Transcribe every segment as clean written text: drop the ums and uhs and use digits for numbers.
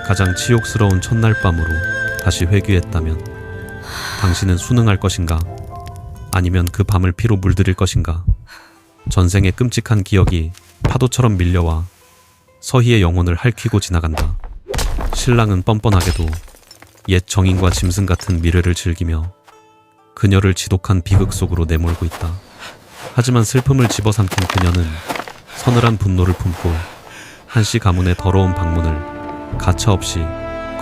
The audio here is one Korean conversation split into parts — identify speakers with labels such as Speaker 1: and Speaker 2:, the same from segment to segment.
Speaker 1: 가장 치욕스러운 첫날 밤으로 다시 회귀했다면 당신은 순응할 것인가? 아니면 그 밤을 피로 물들일 것인가? 전생의 끔찍한 기억이 파도처럼 밀려와 서희의 영혼을 핥히고 지나간다. 신랑은 뻔뻔하게도 옛 정인과 짐승 같은 미래를 즐기며 그녀를 지독한 비극 속으로 내몰고 있다. 하지만 슬픔을 집어삼킨 그녀는 서늘한 분노를 품고 한씨 가문의 더러운 방문을 가차없이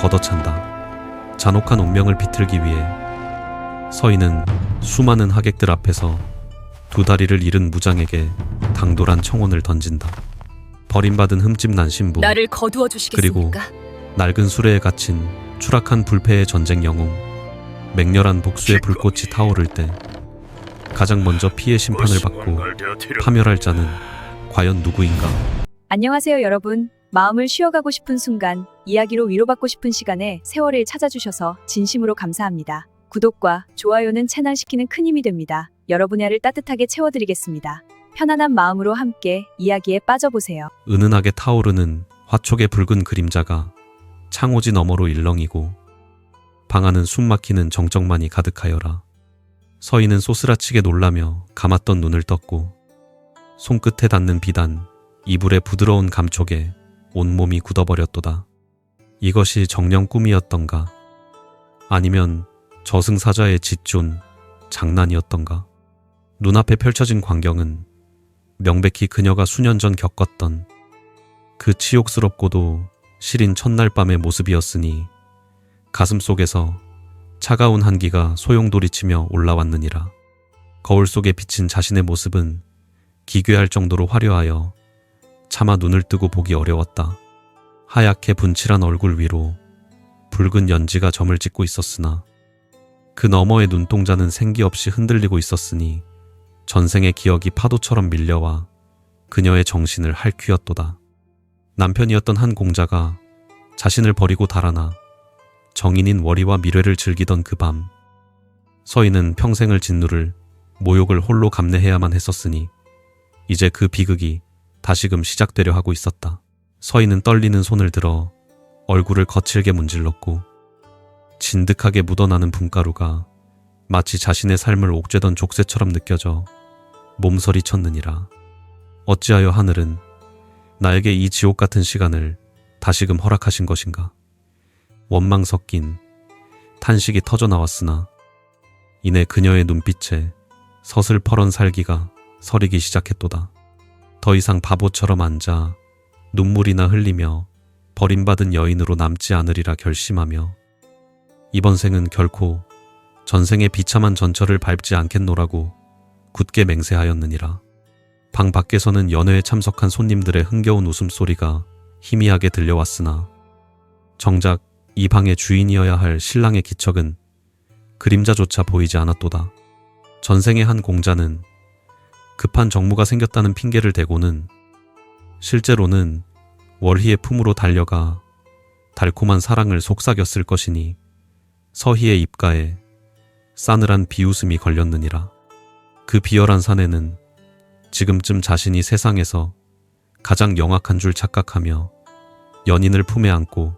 Speaker 1: 걷어찬다. 잔혹한 운명을 비틀기 위해 서희는 수많은 하객들 앞에서 두 다리를 잃은 무장에게 당돌한 청혼을 던진다. 버림받은 흠집난 신부,
Speaker 2: 나를 거두어
Speaker 1: 그리고
Speaker 2: 주시겠습니까?
Speaker 1: 낡은 수레에 갇힌 추락한 불패의 전쟁 영웅, 맹렬한 복수의 불꽃이 타오를 때 가장 먼저 피해 심판을 받고 파멸할 자는 과연 누구인가?
Speaker 2: 안녕하세요 여러분. 마음을 쉬어가고 싶은 순간, 이야기로 위로받고 싶은 시간에 세월을 찾아주셔서 진심으로 감사합니다. 구독과 좋아요는 채널시키는 큰 힘이 됩니다. 여러분의 알을 따뜻하게 채워드리겠습니다. 편안한 마음으로 함께 이야기에 빠져보세요.
Speaker 1: 은은하게 타오르는 화촉의 붉은 그림자가 창호지 너머로 일렁이고 방 안은 숨막히는 정적만이 가득하여라. 서희는 소스라치게 놀라며 감았던 눈을 떴고 손끝에 닿는 비단, 이불의 부드러운 감촉에 온몸이 굳어버렸도다. 이것이 정녕 꿈이었던가? 아니면 저승사자의 짓존 장난이었던가? 눈앞에 펼쳐진 광경은 명백히 그녀가 수년 전 겪었던 그 치욕스럽고도 시린 첫날 밤의 모습이었으니 가슴 속에서 차가운 한기가 소용돌이치며 올라왔느니라. 거울 속에 비친 자신의 모습은 기괴할 정도로 화려하여 차마 눈을 뜨고 보기 어려웠다. 하얗게 분칠한 얼굴 위로 붉은 연지가 점을 찍고 있었으나 그 너머의 눈동자는 생기 없이 흔들리고 있었으니 전생의 기억이 파도처럼 밀려와 그녀의 정신을 핥히었도다. 남편이었던 한 공자가 자신을 버리고 달아나 정인인 월희와 미래를 즐기던 그 밤, 서희는 평생을 짓누를 모욕을 홀로 감내해야만 했었으니 이제 그 비극이 다시금 시작되려 하고 있었다. 서희는 떨리는 손을 들어 얼굴을 거칠게 문질렀고 진득하게 묻어나는 분가루가 마치 자신의 삶을 옥죄던 족쇄처럼 느껴져 몸서리 쳤느니라. 어찌하여 하늘은 나에게 이 지옥 같은 시간을 다시금 허락하신 것인가? 원망 섞인 탄식이 터져 나왔으나 이내 그녀의 눈빛에 서슬퍼런 살기가 서리기 시작했도다. 더 이상 바보처럼 앉아 눈물이나 흘리며 버림받은 여인으로 남지 않으리라 결심하며 이번 생은 결코 전생의 비참한 전철을 밟지 않겠노라고 굳게 맹세하였느니라. 방 밖에서는 연회에 참석한 손님들의 흥겨운 웃음소리가 희미하게 들려왔으나 정작 이 방의 주인이어야 할 신랑의 기척은 그림자조차 보이지 않았도다. 전생의 한 공자는 급한 정무가 생겼다는 핑계를 대고는 실제로는 월희의 품으로 달려가 달콤한 사랑을 속삭였을 것이니 서희의 입가에 싸늘한 비웃음이 걸렸느니라. 그 비열한 사내는 지금쯤 자신이 세상에서 가장 영악한 줄 착각하며 연인을 품에 안고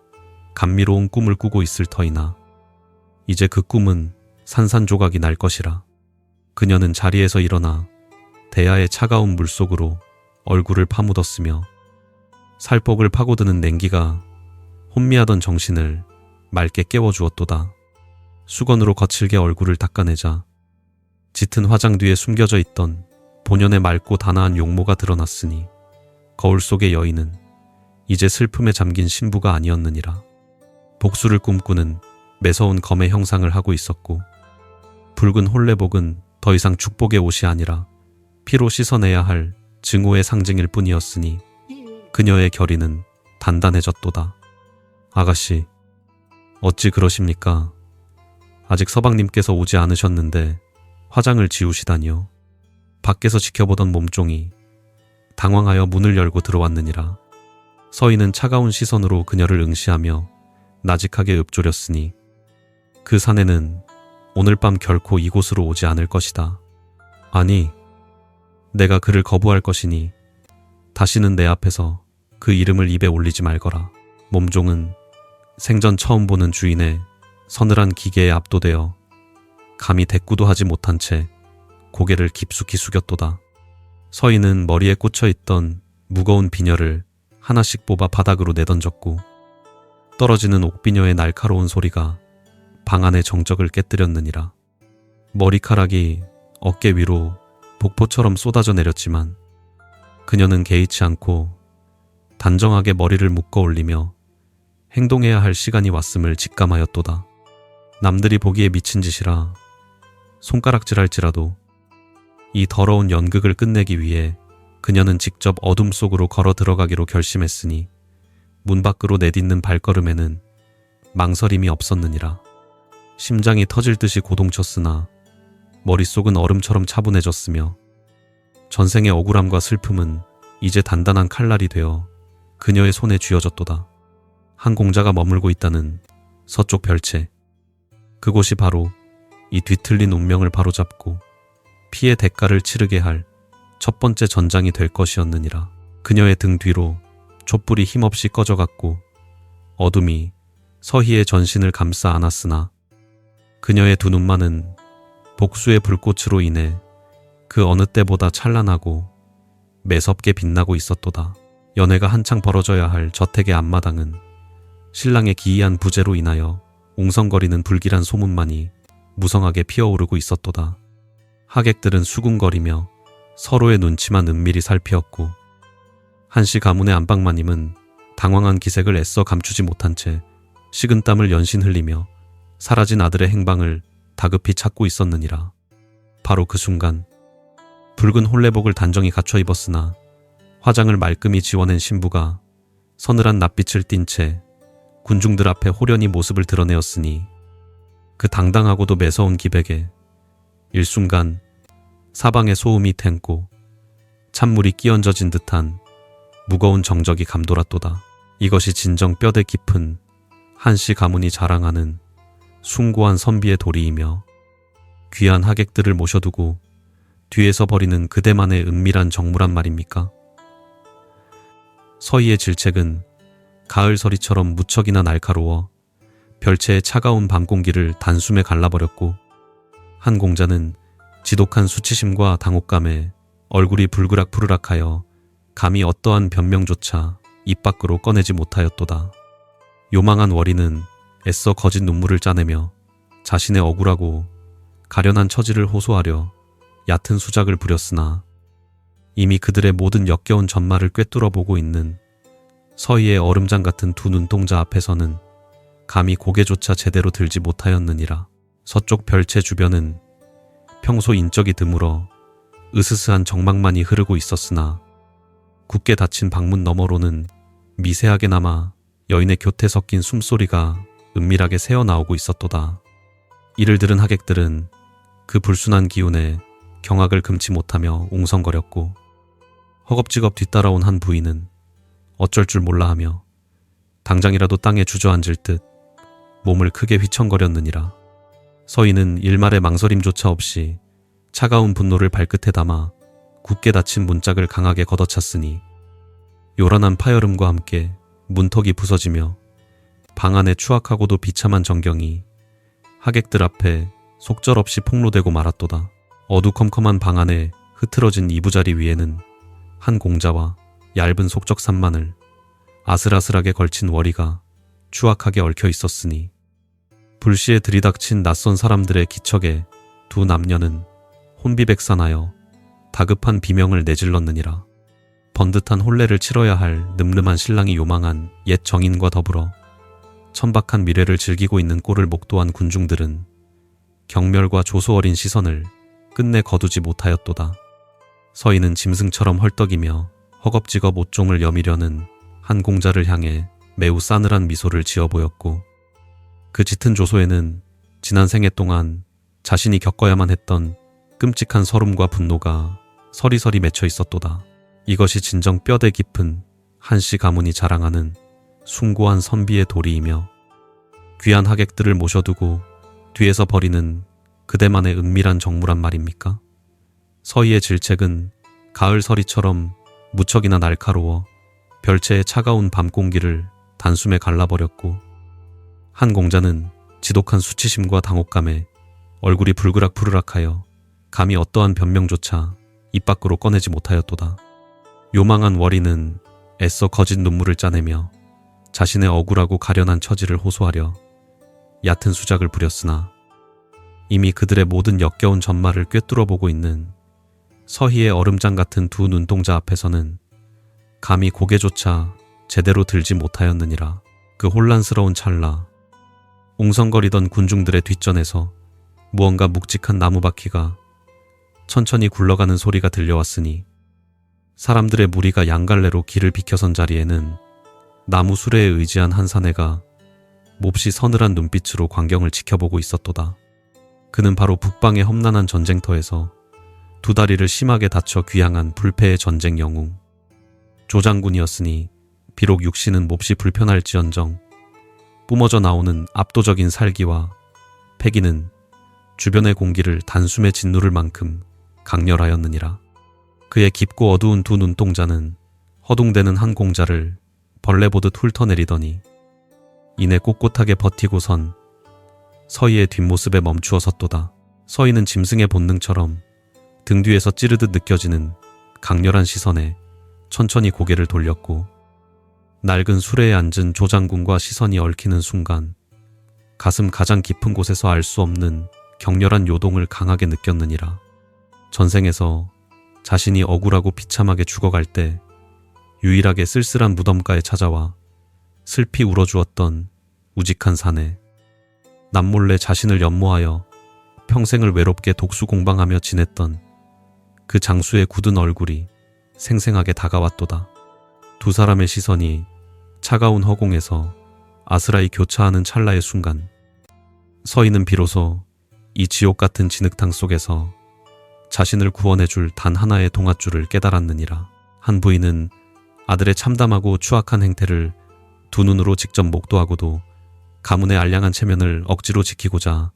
Speaker 1: 감미로운 꿈을 꾸고 있을 터이나 이제 그 꿈은 산산조각이 날 것이라. 그녀는 자리에서 일어나 대야의 차가운 물속으로 얼굴을 파묻었으며 살복을 파고드는 냉기가 혼미하던 정신을 맑게 깨워주었도다. 수건으로 거칠게 얼굴을 닦아내자 짙은 화장 뒤에 숨겨져 있던 본연의 맑고 단아한 용모가 드러났으니 거울 속의 여인은 이제 슬픔에 잠긴 신부가 아니었느니라. 복수를 꿈꾸는 매서운 검의 형상을 하고 있었고 붉은 홀레복은 더 이상 축복의 옷이 아니라 피로 씻어내야 할 증오의 상징일 뿐이었으니 그녀의 결의는 단단해졌도다. 아가씨, 어찌 그러십니까? 아직 서방님께서 오지 않으셨는데 화장을 지우시다니요. 밖에서 지켜보던 몸종이 당황하여 문을 열고 들어왔느니라. 서희는 차가운 시선으로 그녀를 응시하며 나직하게 읊조렸으니 그 사내는 오늘 밤 결코 이곳으로 오지 않을 것이다. 아니, 내가 그를 거부할 것이니 다시는 내 앞에서 그 이름을 입에 올리지 말거라. 몸종은 생전 처음 보는 주인의 서늘한 기계에 압도되어 감히 대꾸도 하지 못한 채 고개를 깊숙이 숙였도다. 서인은 머리에 꽂혀있던 무거운 비녀를 하나씩 뽑아 바닥으로 내던졌고 떨어지는 옥비녀의 날카로운 소리가 방 안의 정적을 깨뜨렸느니라. 머리카락이 어깨 위로 복포처럼 쏟아져 내렸지만 그녀는 개의치 않고 단정하게 머리를 묶어 올리며 행동해야 할 시간이 왔음을 직감하였도다. 남들이 보기에 미친 짓이라 손가락질할지라도 이 더러운 연극을 끝내기 위해 그녀는 직접 어둠 속으로 걸어 들어가기로 결심했으니 문 밖으로 내딛는 발걸음에는 망설임이 없었느니라. 심장이 터질 듯이 고동쳤으나 머릿속은 얼음처럼 차분해졌으며 전생의 억울함과 슬픔은 이제 단단한 칼날이 되어 그녀의 손에 쥐어졌도다. 한 공자가 머물고 있다는 서쪽 별채. 그곳이 바로 이 뒤틀린 운명을 바로잡고 피의 대가를 치르게 할 첫 번째 전장이 될 것이었느니라. 그녀의 등 뒤로 촛불이 힘없이 꺼져갔고 어둠이 서희의 전신을 감싸 안았으나 그녀의 두 눈만은 복수의 불꽃으로 인해 그 어느 때보다 찬란하고 매섭게 빛나고 있었도다. 연애가 한창 벌어져야 할 저택의 앞마당은 신랑의 기이한 부재로 인하여 웅성거리는 불길한 소문만이 무성하게 피어오르고 있었도다. 하객들은 수군거리며 서로의 눈치만 은밀히 살피었고 한시 가문의 안방마님은 당황한 기색을 애써 감추지 못한 채 식은땀을 연신 흘리며 사라진 아들의 행방을 다급히 찾고 있었느니라. 바로 그 순간 붉은 홀레복을 단정히 갖춰 입었으나 화장을 말끔히 지워낸 신부가 서늘한 낯빛을 띤 채 군중들 앞에 호련히 모습을 드러내었으니 그 당당하고도 매서운 기백에 일순간 사방에 소음이 탱고 찬물이 끼얹어진 듯한 무거운 정적이 감돌았도다. 이것이 진정 뼈대 깊은 한시 가문이 자랑하는 숭고한 선비의 도리이며 귀한 하객들을 모셔두고 뒤에서 벌이는 그대만의 은밀한 정무란 말입니까? 서희의 질책은 가을서리처럼 무척이나 날카로워 별채의 차가운 밤 공기를 단숨에 갈라버렸고 한 공자는 지독한 수치심과 당혹감에 얼굴이 불그락푸르락하여 감히 어떠한 변명조차 입 밖으로 꺼내지 못하였도다. 요망한 월이는 애써 거짓 눈물을 짜내며 자신의 억울하고 가련한 처지를 호소하려 얕은 수작을 부렸으나 이미 그들의 모든 역겨운 전말을 꿰뚫어보고 있는 서희의 얼음장 같은 두 눈동자 앞에서는 감히 고개조차 제대로 들지 못하였느니라. 서쪽 별채 주변은 평소 인적이 드물어 으스스한 정막만이 흐르고 있었으나 굳게 닫힌 방문 너머로는 미세하게나마 여인의 곁에 섞인 숨소리가 은밀하게 새어나오고 있었도다. 이를 들은 하객들은 그 불순한 기운에 경악을 금치 못하며 웅성거렸고 허겁지겁 뒤따라온 한 부인은 어쩔 줄 몰라 하며 당장이라도 땅에 주저앉을 듯 몸을 크게 휘청거렸느니라. 서희는 일말의 망설임조차 없이 차가운 분노를 발끝에 담아 굳게 닫힌 문짝을 강하게 걷어찼으니 요란한 파열음과 함께 문턱이 부서지며 방 안의 추악하고도 비참한 전경이 하객들 앞에 속절없이 폭로되고 말았도다. 어두컴컴한 방 안에 흐트러진 이부자리 위에는 한 공자와 얇은 속적산마늘, 아슬아슬하게 걸친 월이가 추악하게 얽혀 있었으니 불시에 들이닥친 낯선 사람들의 기척에 두 남녀는 혼비백산하여 다급한 비명을 내질렀느니라. 번듯한 혼례를 치러야 할 늠름한 신랑이 요망한 옛 정인과 더불어 천박한 미래를 즐기고 있는 꼴을 목도한 군중들은 경멸과 조소 어린 시선을 끝내 거두지 못하였도다. 서희는 짐승처럼 헐떡이며 허겁지겁 옷종을 여미려는 한 공자를 향해 매우 싸늘한 미소를 지어 보였고 그 짙은 조소에는 지난 생애 동안 자신이 겪어야만 했던 끔찍한 서름과 분노가 서리서리 맺혀 있었도다. 이것이 진정 뼈대 깊은 한시 가문이 자랑하는 숭고한 선비의 도리이며 귀한 하객들을 모셔두고 뒤에서 벌이는 그대만의 은밀한 정무란 말입니까? 서희의 질책은 가을서리처럼 무척이나 날카로워 별채의 차가운 밤 공기를 단숨에 갈라버렸고 한 공자는 지독한 수치심과 당혹감에 얼굴이 불그락부르락하여 감히 어떠한 변명조차 입 밖으로 꺼내지 못하였도다. 요망한 월이는 애써 거짓 눈물을 짜내며 자신의 억울하고 가련한 처지를 호소하려 얕은 수작을 부렸으나 이미 그들의 모든 역겨운 전말을 꿰뚫어보고 있는 서희의 얼음장 같은 두 눈동자 앞에서는 감히 고개조차 제대로 들지 못하였느니라. 그 혼란스러운 찰나 웅성거리던 군중들의 뒷전에서 무언가 묵직한 나무바퀴가 천천히 굴러가는 소리가 들려왔으니 사람들의 무리가 양갈래로 길을 비켜선 자리에는 나무 수레에 의지한 한 사내가 몹시 서늘한 눈빛으로 광경을 지켜보고 있었도다. 그는 바로 북방의 험난한 전쟁터에서 두 다리를 심하게 다쳐 귀향한 불패의 전쟁 영웅 조장군이었으니 비록 육신은 몹시 불편할지언정 뿜어져 나오는 압도적인 살기와 패기는 주변의 공기를 단숨에 짓누를 만큼 강렬하였느니라. 그의 깊고 어두운 두 눈동자는 허둥대는 한 공자를 벌레 보듯 훑어내리더니 이내 꼿꼿하게 버티고선 서희의 뒷모습에 멈추어 섰도다. 서희는 짐승의 본능처럼 등 뒤에서 찌르듯 느껴지는 강렬한 시선에 천천히 고개를 돌렸고 낡은 수레에 앉은 조장군과 시선이 얽히는 순간 가슴 가장 깊은 곳에서 알 수 없는 격렬한 요동을 강하게 느꼈느니라. 전생에서 자신이 억울하고 비참하게 죽어갈 때 유일하게 쓸쓸한 무덤가에 찾아와 슬피 울어주었던 우직한 사내, 남몰래 자신을 연모하여 평생을 외롭게 독수공방하며 지냈던 그 장수의 굳은 얼굴이 생생하게 다가왔도다. 두 사람의 시선이 차가운 허공에서 아스라이 교차하는 찰나의 순간 서희는 비로소 이 지옥 같은 진흙탕 속에서 자신을 구원해줄 단 하나의 동아줄을 깨달았느니라. 한 부인은 아들의 참담하고 추악한 행태를 두 눈으로 직접 목도하고도 가문의 알량한 체면을 억지로 지키고자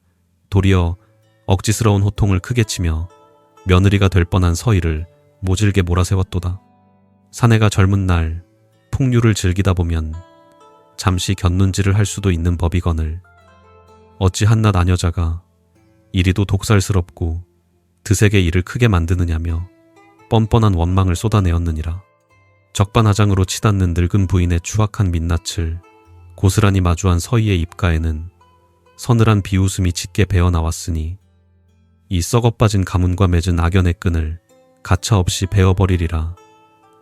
Speaker 1: 도리어 억지스러운 호통을 크게 치며 며느리가 될 뻔한 서희를 모질게 몰아세웠도다. 사내가 젊은 날 풍류를 즐기다 보면 잠시 곁눈질을 할 수도 있는 법이거늘 어찌 한낱 아녀자가 이리도 독살스럽고 드색의 일을 크게 만드느냐며 뻔뻔한 원망을 쏟아내었느니라. 적반하장으로 치닫는 늙은 부인의 추악한 민낯을 고스란히 마주한 서희의 입가에는 서늘한 비웃음이 짙게 배어나왔으니 이 썩어빠진 가문과 맺은 악연의 끈을 가차없이 베어버리리라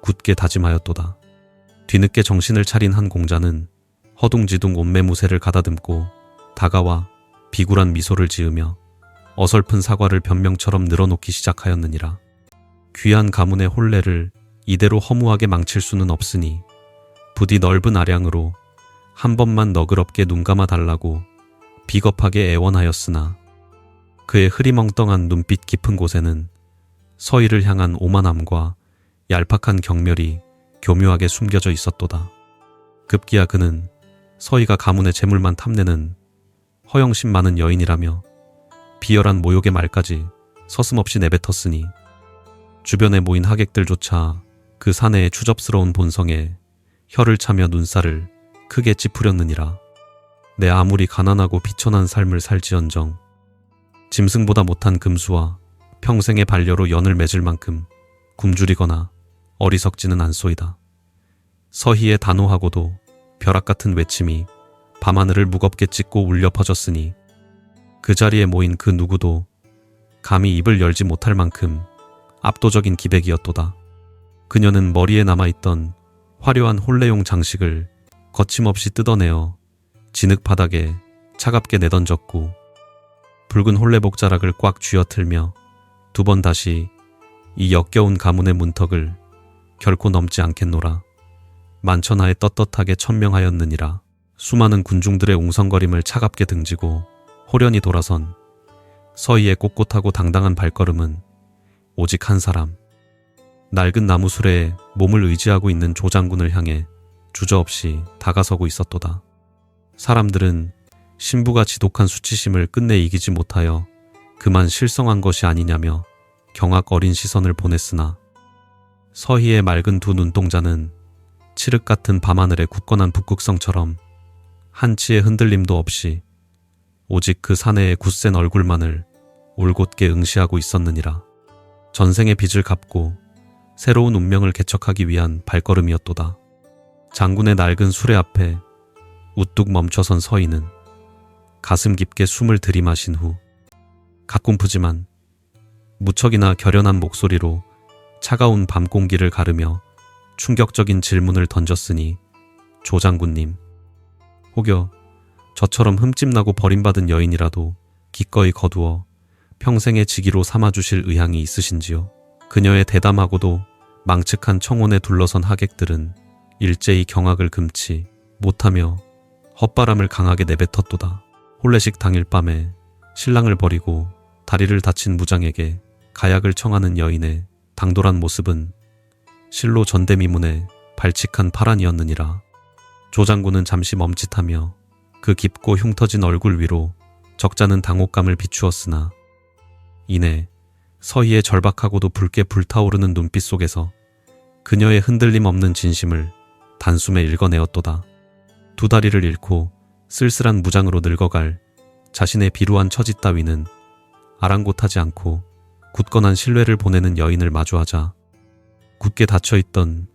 Speaker 1: 굳게 다짐하였도다. 뒤늦게 정신을 차린 한 공자는 허둥지둥 옷매무새를 가다듬고 다가와 비굴한 미소를 지으며 어설픈 사과를 변명처럼 늘어놓기 시작하였느니라. 귀한 가문의 혼례를 이대로 허무하게 망칠 수는 없으니 부디 넓은 아량으로 한 번만 너그럽게 눈감아 달라고 비겁하게 애원하였으나 그의 흐리멍덩한 눈빛 깊은 곳에는 서희를 향한 오만함과 얄팍한 경멸이 교묘하게 숨겨져 있었도다. 급기야 그는 서희가 가문의 재물만 탐내는 허영심 많은 여인이라며 비열한 모욕의 말까지 서슴없이 내뱉었으니 주변에 모인 하객들조차 그 사내의 추접스러운 본성에 혀를 차며 눈살을 크게 찌푸렸느니라. 내 아무리 가난하고 비천한 삶을 살지언정 짐승보다 못한 금수와 평생의 반려로 연을 맺을 만큼 굶주리거나 어리석지는 않소이다. 서희의 단호하고도 벼락 같은 외침이 밤하늘을 무겁게 찢고 울려 퍼졌으니 그 자리에 모인 그 누구도 감히 입을 열지 못할 만큼 압도적인 기백이었도다. 그녀는 머리에 남아있던 화려한 혼례용 장식을 거침없이 뜯어내어 진흙 바닥에 차갑게 내던졌고 붉은 혼례복 자락을 꽉 쥐어틀며 두 번 다시 이 역겨운 가문의 문턱을 결코 넘지 않겠노라 만천하에 떳떳하게 천명하였느니라. 수많은 군중들의 웅성거림을 차갑게 등지고 호련히 돌아선 서희의 꼿꼿하고 당당한 발걸음은 오직 한 사람, 낡은 나무 수레에 몸을 의지하고 있는 조장군을 향해 주저없이 다가서고 있었도다. 사람들은 신부가 지독한 수치심을 끝내 이기지 못하여 그만 실성한 것이 아니냐며 경악 어린 시선을 보냈으나 서희의 맑은 두 눈동자는 칠흑 같은 밤하늘의 굳건한 북극성처럼 한치의 흔들림도 없이 오직 그 사내의 굳센 얼굴만을 올곧게 응시하고 있었느니라. 전생의 빚을 갚고 새로운 운명을 개척하기 위한 발걸음이었도다. 장군의 낡은 수레 앞에 우뚝 멈춰선 서인은 가슴 깊게 숨을 들이마신 후 가뵼프지만 무척이나 결연한 목소리로 차가운 밤 공기를 가르며 충격적인 질문을 던졌으니, 조장군님, 혹여 저처럼 흠집나고 버림받은 여인이라도 기꺼이 거두어 평생의 직위로 삼아주실 의향이 있으신지요? 그녀의 대담하고도 망측한 청혼에 둘러선 하객들은 일제히 경악을 금치 못하며 헛바람을 강하게 내뱉었도다. 혼례식 당일 밤에 신랑을 버리고 다리를 다친 무장에게 가약을 청하는 여인의 당돌한 모습은 실로 전대미문의 발칙한 파란이었느니라. 조장군은 잠시 멈칫하며 그 깊고 흉터진 얼굴 위로 적잖은 당혹감을 비추었으나 이내 서희의 절박하고도 붉게 불타오르는 눈빛 속에서 그녀의 흔들림 없는 진심을 단숨에 읽어내었도다. 두 다리를 잃고 쓸쓸한 무장으로 늙어갈 자신의 비루한 처지 따위는 아랑곳하지 않고 굳건한 신뢰를 보내는 여인을 마주하자 굳게 닫혀있던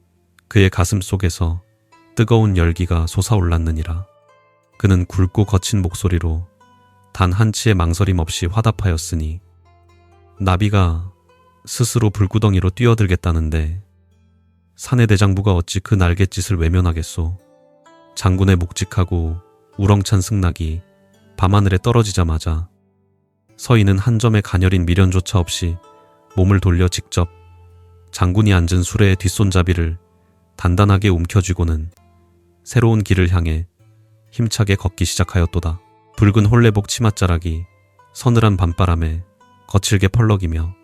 Speaker 1: 그의 가슴 속에서 뜨거운 열기가 솟아올랐느니라. 그는 굵고 거친 목소리로 단 한치의 망설임 없이 화답하였으니, 나비가 스스로 불구덩이로 뛰어들겠다는데 사내 대장부가 어찌 그 날갯짓을 외면하겠소. 장군의 묵직하고 우렁찬 승낙이 밤하늘에 떨어지자마자 서인은 한 점의 가녀린 미련조차 없이 몸을 돌려 직접 장군이 앉은 수레의 뒷손잡이를 단단하게 움켜쥐고는 새로운 길을 향해 힘차게 걷기 시작하였도다. 붉은 홀레복 치맛자락이 서늘한 밤바람에 거칠게 펄럭이며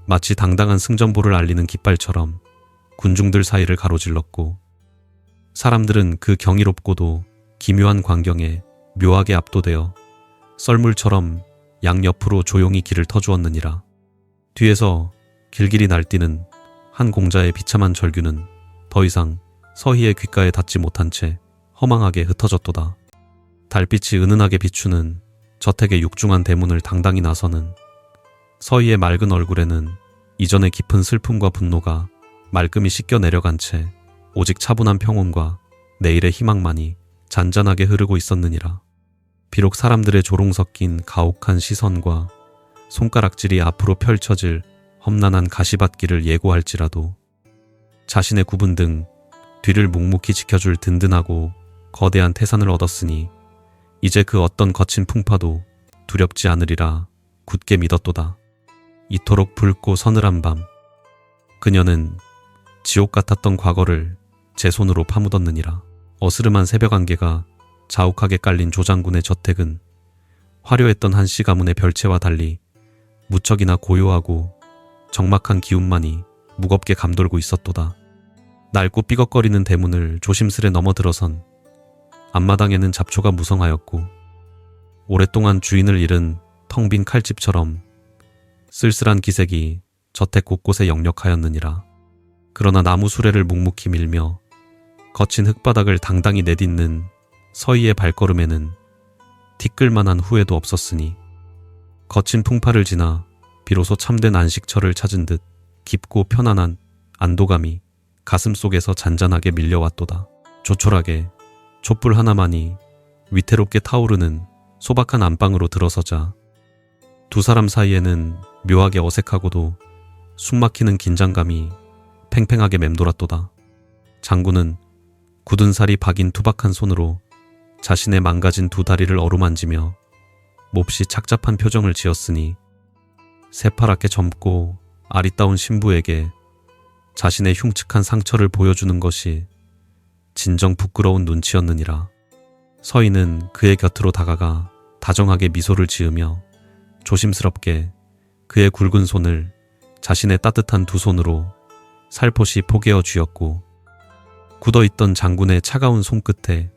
Speaker 1: 마치 당당한 승전보를 알리는 깃발처럼 군중들 사이를 가로질렀고, 사람들은 그 경이롭고도 기묘한 광경에 묘하게 압도되어 썰물처럼 양옆으로 조용히 길을 터주었느니라. 뒤에서 길길이 날뛰는 한 공자의 비참한 절규는 더 이상 서희의 귓가에 닿지 못한 채 허망하게 흩어졌도다. 달빛이 은은하게 비추는 저택의 육중한 대문을 당당히 나서는 서희의 맑은 얼굴에는 이전의 깊은 슬픔과 분노가 말끔히 씻겨 내려간 채 오직 차분한 평온과 내일의 희망만이 잔잔하게 흐르고 있었느니라. 비록 사람들의 조롱 섞인 가혹한 시선과 손가락질이 앞으로 펼쳐질 험난한 가시밭길을 예고할지라도 자신의 구분 등 뒤를 묵묵히 지켜줄 든든하고 거대한 태산을 얻었으니 이제 그 어떤 거친 풍파도 두렵지 않으리라 굳게 믿었도다. 이토록 붉고 서늘한 밤, 그녀는 지옥 같았던 과거를 제 손으로 파묻었느니라. 어스름한 새벽 안개가 자욱하게 깔린 조장군의 저택은 화려했던 한씨 가문의 별채와 달리 무척이나 고요하고 적막한 기운만이 무겁게 감돌고 있었도다. 낡고 삐걱거리는 대문을 조심스레 넘어들어선 앞마당에는 잡초가 무성하였고 오랫동안 주인을 잃은 텅 빈 칼집처럼 쓸쓸한 기색이 저택 곳곳에 역력하였느니라. 그러나 나무 수레를 묵묵히 밀며 거친 흙바닥을 당당히 내딛는 서희의 발걸음에는 티끌만한 후회도 없었으니 거친 풍파를 지나 비로소 참된 안식처를 찾은 듯 깊고 편안한 안도감이 가슴 속에서 잔잔하게 밀려왔도다. 조촐하게 촛불 하나만이 위태롭게 타오르는 소박한 안방으로 들어서자 두 사람 사이에는 묘하게 어색하고도 숨막히는 긴장감이 팽팽하게 맴돌았도다. 장군은 굳은 살이 박인 투박한 손으로 자신의 망가진 두 다리를 어루만지며 몹시 착잡한 표정을 지었으니 새파랗게 젊고 아리따운 신부에게 자신의 흉측한 상처를 보여주는 것이 진정 부끄러운 눈치였느니라. 서인은 그의 곁으로 다가가 다정하게 미소를 지으며 조심스럽게 그의 굵은 손을 자신의 따뜻한 두 손으로 살포시 포개어 쥐었고 굳어있던 장군의 차가운 손끝에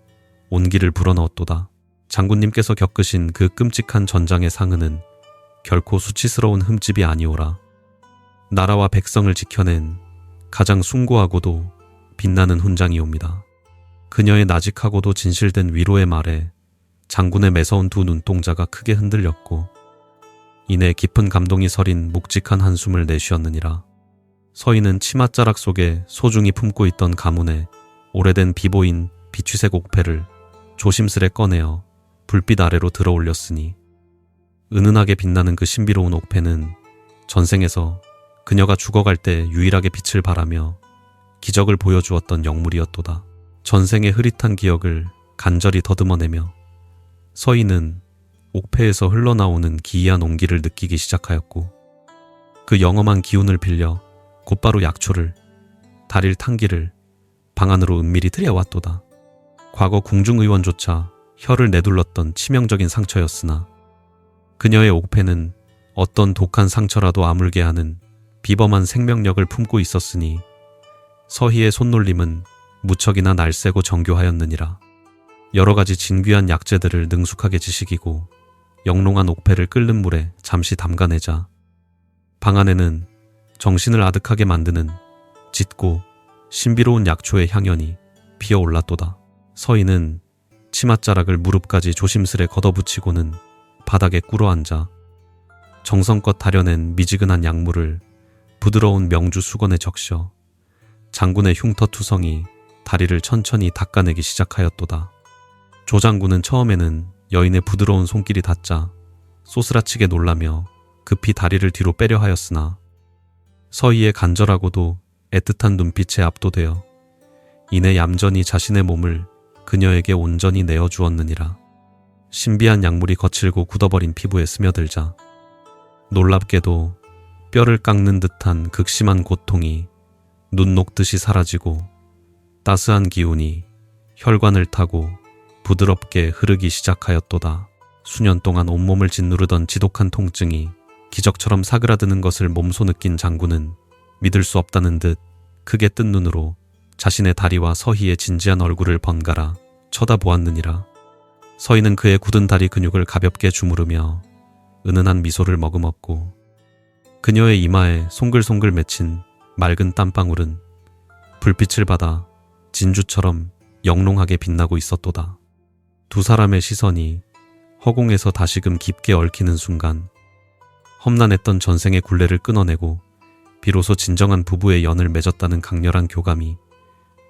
Speaker 1: 온기를 불어넣었도다. 장군님께서 겪으신 그 끔찍한 전장의 상흔은 결코 수치스러운 흠집이 아니오라. 나라와 백성을 지켜낸 가장 숭고하고도 빛나는 훈장이옵니다. 그녀의 나직하고도 진실된 위로의 말에 장군의 매서운 두 눈동자가 크게 흔들렸고 이내 깊은 감동이 서린 묵직한 한숨을 내쉬었느니라. 서희는 치맛자락 속에 소중히 품고 있던 가문의 오래된 비보인 비취색 옥패를 조심스레 꺼내어 불빛 아래로 들어 올렸으니 은은하게 빛나는 그 신비로운 옥패는 전생에서 그녀가 죽어갈 때 유일하게 빛을 발하며 기적을 보여주었던 영물이었도다. 전생의 흐릿한 기억을 간절히 더듬어내며 서희는 옥패에서 흘러나오는 기이한 온기를 느끼기 시작하였고 그 영험한 기운을 빌려 곧바로 약초를 달일 탕기를 방 안으로 은밀히 들여왔도다. 과거 궁중의원조차 혀를 내둘렀던 치명적인 상처였으나 그녀의 옥패는 어떤 독한 상처라도 아물게 하는 비범한 생명력을 품고 있었으니 서희의 손놀림은 무척이나 날쌔고 정교하였느니라. 여러 가지 진귀한 약재들을 능숙하게 지식이고 영롱한 옥패를 끓는 물에 잠시 담가내자 방 안에는 정신을 아득하게 만드는 짙고 신비로운 약초의 향연이 피어올랐도다. 서희는 치맛자락을 무릎까지 조심스레 걷어붙이고는 바닥에 꿇어앉아 정성껏 다려낸 미지근한 약물을 부드러운 명주 수건에 적셔 장군의 흉터투성이 다리를 천천히 닦아내기 시작하였도다. 조 장군은 처음에는 여인의 부드러운 손길이 닿자 쏘스라치게 놀라며 급히 다리를 뒤로 빼려 하였으나 서희의 간절하고도 애틋한 눈빛에 압도되어 이내 얌전히 자신의 몸을 그녀에게 온전히 내어주었느니라. 신비한 약물이 거칠고 굳어버린 피부에 스며들자 놀랍게도 뼈를 깎는 듯한 극심한 고통이 눈 녹듯이 사라지고 따스한 기운이 혈관을 타고 부드럽게 흐르기 시작하였도다. 수년 동안 온몸을 짓누르던 지독한 통증이 기적처럼 사그라드는 것을 몸소 느낀 장군은 믿을 수 없다는 듯 크게 뜬 눈으로 자신의 다리와 서희의 진지한 얼굴을 번갈아 쳐다보았느니라. 서희는 그의 굳은 다리 근육을 가볍게 주무르며 은은한 미소를 머금었고 그녀의 이마에 송글송글 맺힌 맑은 땀방울은 불빛을 받아 진주처럼 영롱하게 빛나고 있었도다. 두 사람의 시선이 허공에서 다시금 깊게 얽히는 순간 험난했던 전생의 굴레를 끊어내고 비로소 진정한 부부의 연을 맺었다는 강렬한 교감이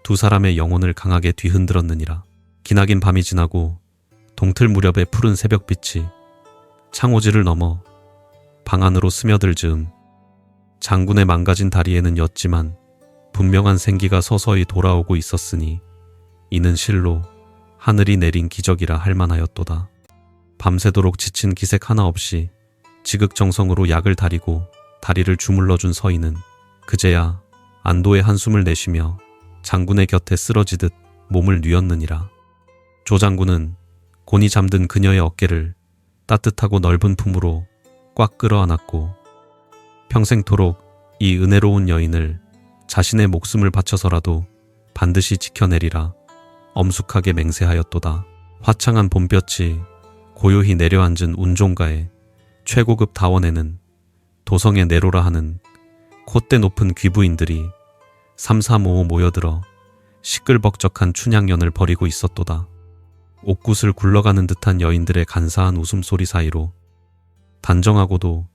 Speaker 1: 두 사람의 영혼을 강하게 뒤흔들었느니라. 기나긴 밤이 지나고 동틀 무렵의 푸른 새벽빛이 창호지를 넘어 방 안으로 스며들 즈음 장군의 망가진 다리에는 였지만 분명한 생기가 서서히 돌아오고 있었으니 이는 실로 하늘이 내린 기적이라 할 만하였도다. 밤새도록 지친 기색 하나 없이 지극정성으로 약을 다리고 다리를 주물러준 서희는 그제야 안도의 한숨을 내쉬며 장군의 곁에 쓰러지듯 몸을 뉘었느니라. 조 장군은 곤히 잠든 그녀의 어깨를 따뜻하고 넓은 품으로 꽉 끌어안았고 평생토록 이 은혜로운 여인을 자신의 목숨을 바쳐서라도 반드시 지켜내리라 엄숙하게 맹세하였도다. 화창한 봄볕이 고요히 내려앉은 운종가의 최고급 다원에는 도성의 내로라 하는 콧대 높은 귀부인들이 삼삼오오 모여들어 시끌벅적한 춘향연을 벌이고 있었도다. 옥굿을 굴러가는 듯한 여인들의 간사한 웃음소리 사이로 단정하고도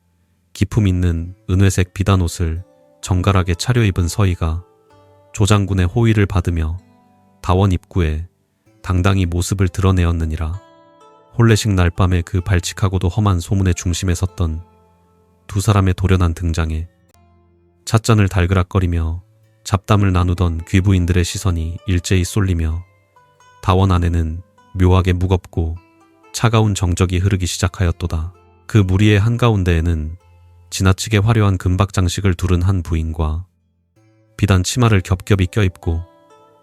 Speaker 1: 기품 있는 은회색 비단옷을 정갈하게 차려입은 서희가 조장군의 호의를 받으며 다원 입구에 당당히 모습을 드러내었느니라. 혼례식 날밤의 그 발칙하고도 험한 소문의 중심에 섰던 두 사람의 도련한 등장에 찻잔을 달그락거리며 잡담을 나누던 귀부인들의 시선이 일제히 쏠리며 다원 안에는 묘하게 무겁고 차가운 정적이 흐르기 시작하였도다. 그 무리의 한가운데에는 지나치게 화려한 금박 장식을 두른 한 부인과 비단 치마를 겹겹이 껴입고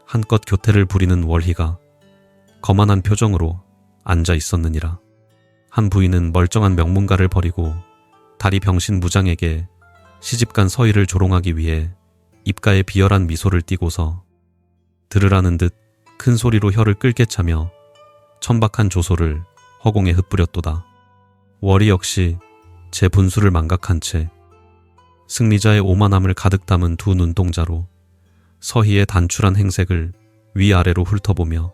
Speaker 1: 한껏 교태를 부리는 월희가 거만한 표정으로 앉아 있었느니라. 한 부인은 멀쩡한 명문가를 버리고 다리 병신 무장에게 시집간 서희를 조롱하기 위해 입가에 비열한 미소를 띠고서 들으라는 듯 큰 소리로 혀를 끌게 차며 천박한 조소를 허공에 흩뿌렸도다. 월희 역시 제 분수를 망각한 채 승리자의 오만함을 가득 담은 두 눈동자로 서희의 단출한 행색을 위아래로 훑어보며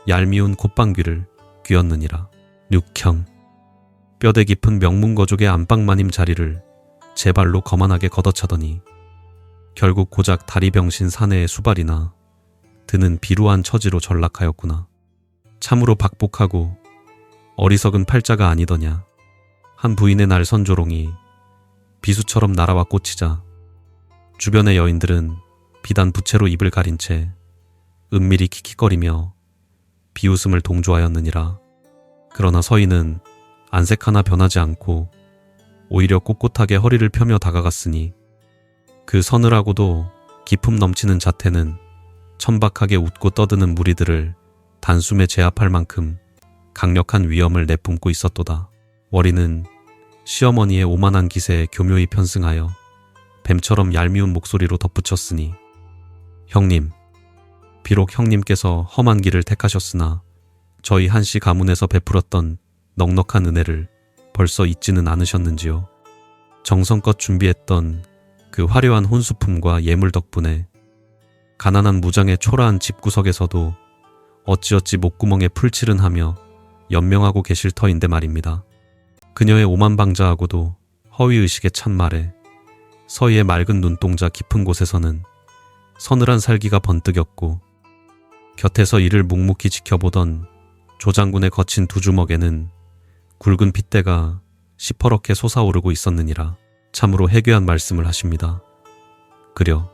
Speaker 1: 얄미운 콧방귀를 뀌었느니라. 육형. 뼈대 깊은 명문거족의 안방마님 자리를 제 발로 거만하게 걷어차더니 결국 고작 다리병신 사내의 수발이나 드는 비루한 처지로 전락하였구나. 참으로 박복하고 어리석은 팔자가 아니더냐. 한 부인의 날 선조롱이 비수처럼 날아와 꽂히자 주변의 여인들은 비단 부채로 입을 가린 채 은밀히 킥킥거리며 비웃음을 동조하였느니라. 그러나 서희는 안색 하나 변하지 않고 오히려 꼿꼿하게 허리를 펴며 다가갔으니 그 서늘하고도 기품 넘치는 자태는 천박하게 웃고 떠드는 무리들을 단숨에 제압할 만큼 강력한 위엄을 내뿜고 있었도다. 월이는 시어머니의 오만한 기세에 교묘히 편승하여 뱀처럼 얄미운 목소리로 덧붙였으니 형님, 비록 형님께서 험한 길을 택하셨으나 저희 한씨 가문에서 베풀었던 넉넉한 은혜를 벌써 잊지는 않으셨는지요. 정성껏 준비했던 그 화려한 혼수품과 예물 덕분에 가난한 무장의 초라한 집구석에서도 어찌어찌 목구멍에 풀칠은 하며 연명하고 계실 터인데 말입니다. 그녀의 오만방자하고도 허위의식에 찬 말에 서희의 맑은 눈동자 깊은 곳에서는 서늘한 살기가 번뜩였고 곁에서 이를 묵묵히 지켜보던 조장군의 거친 두 주먹에는 굵은 핏대가 시퍼렇게 솟아오르고 있었느니라. 참으로 해괴한 말씀을 하십니다. 그려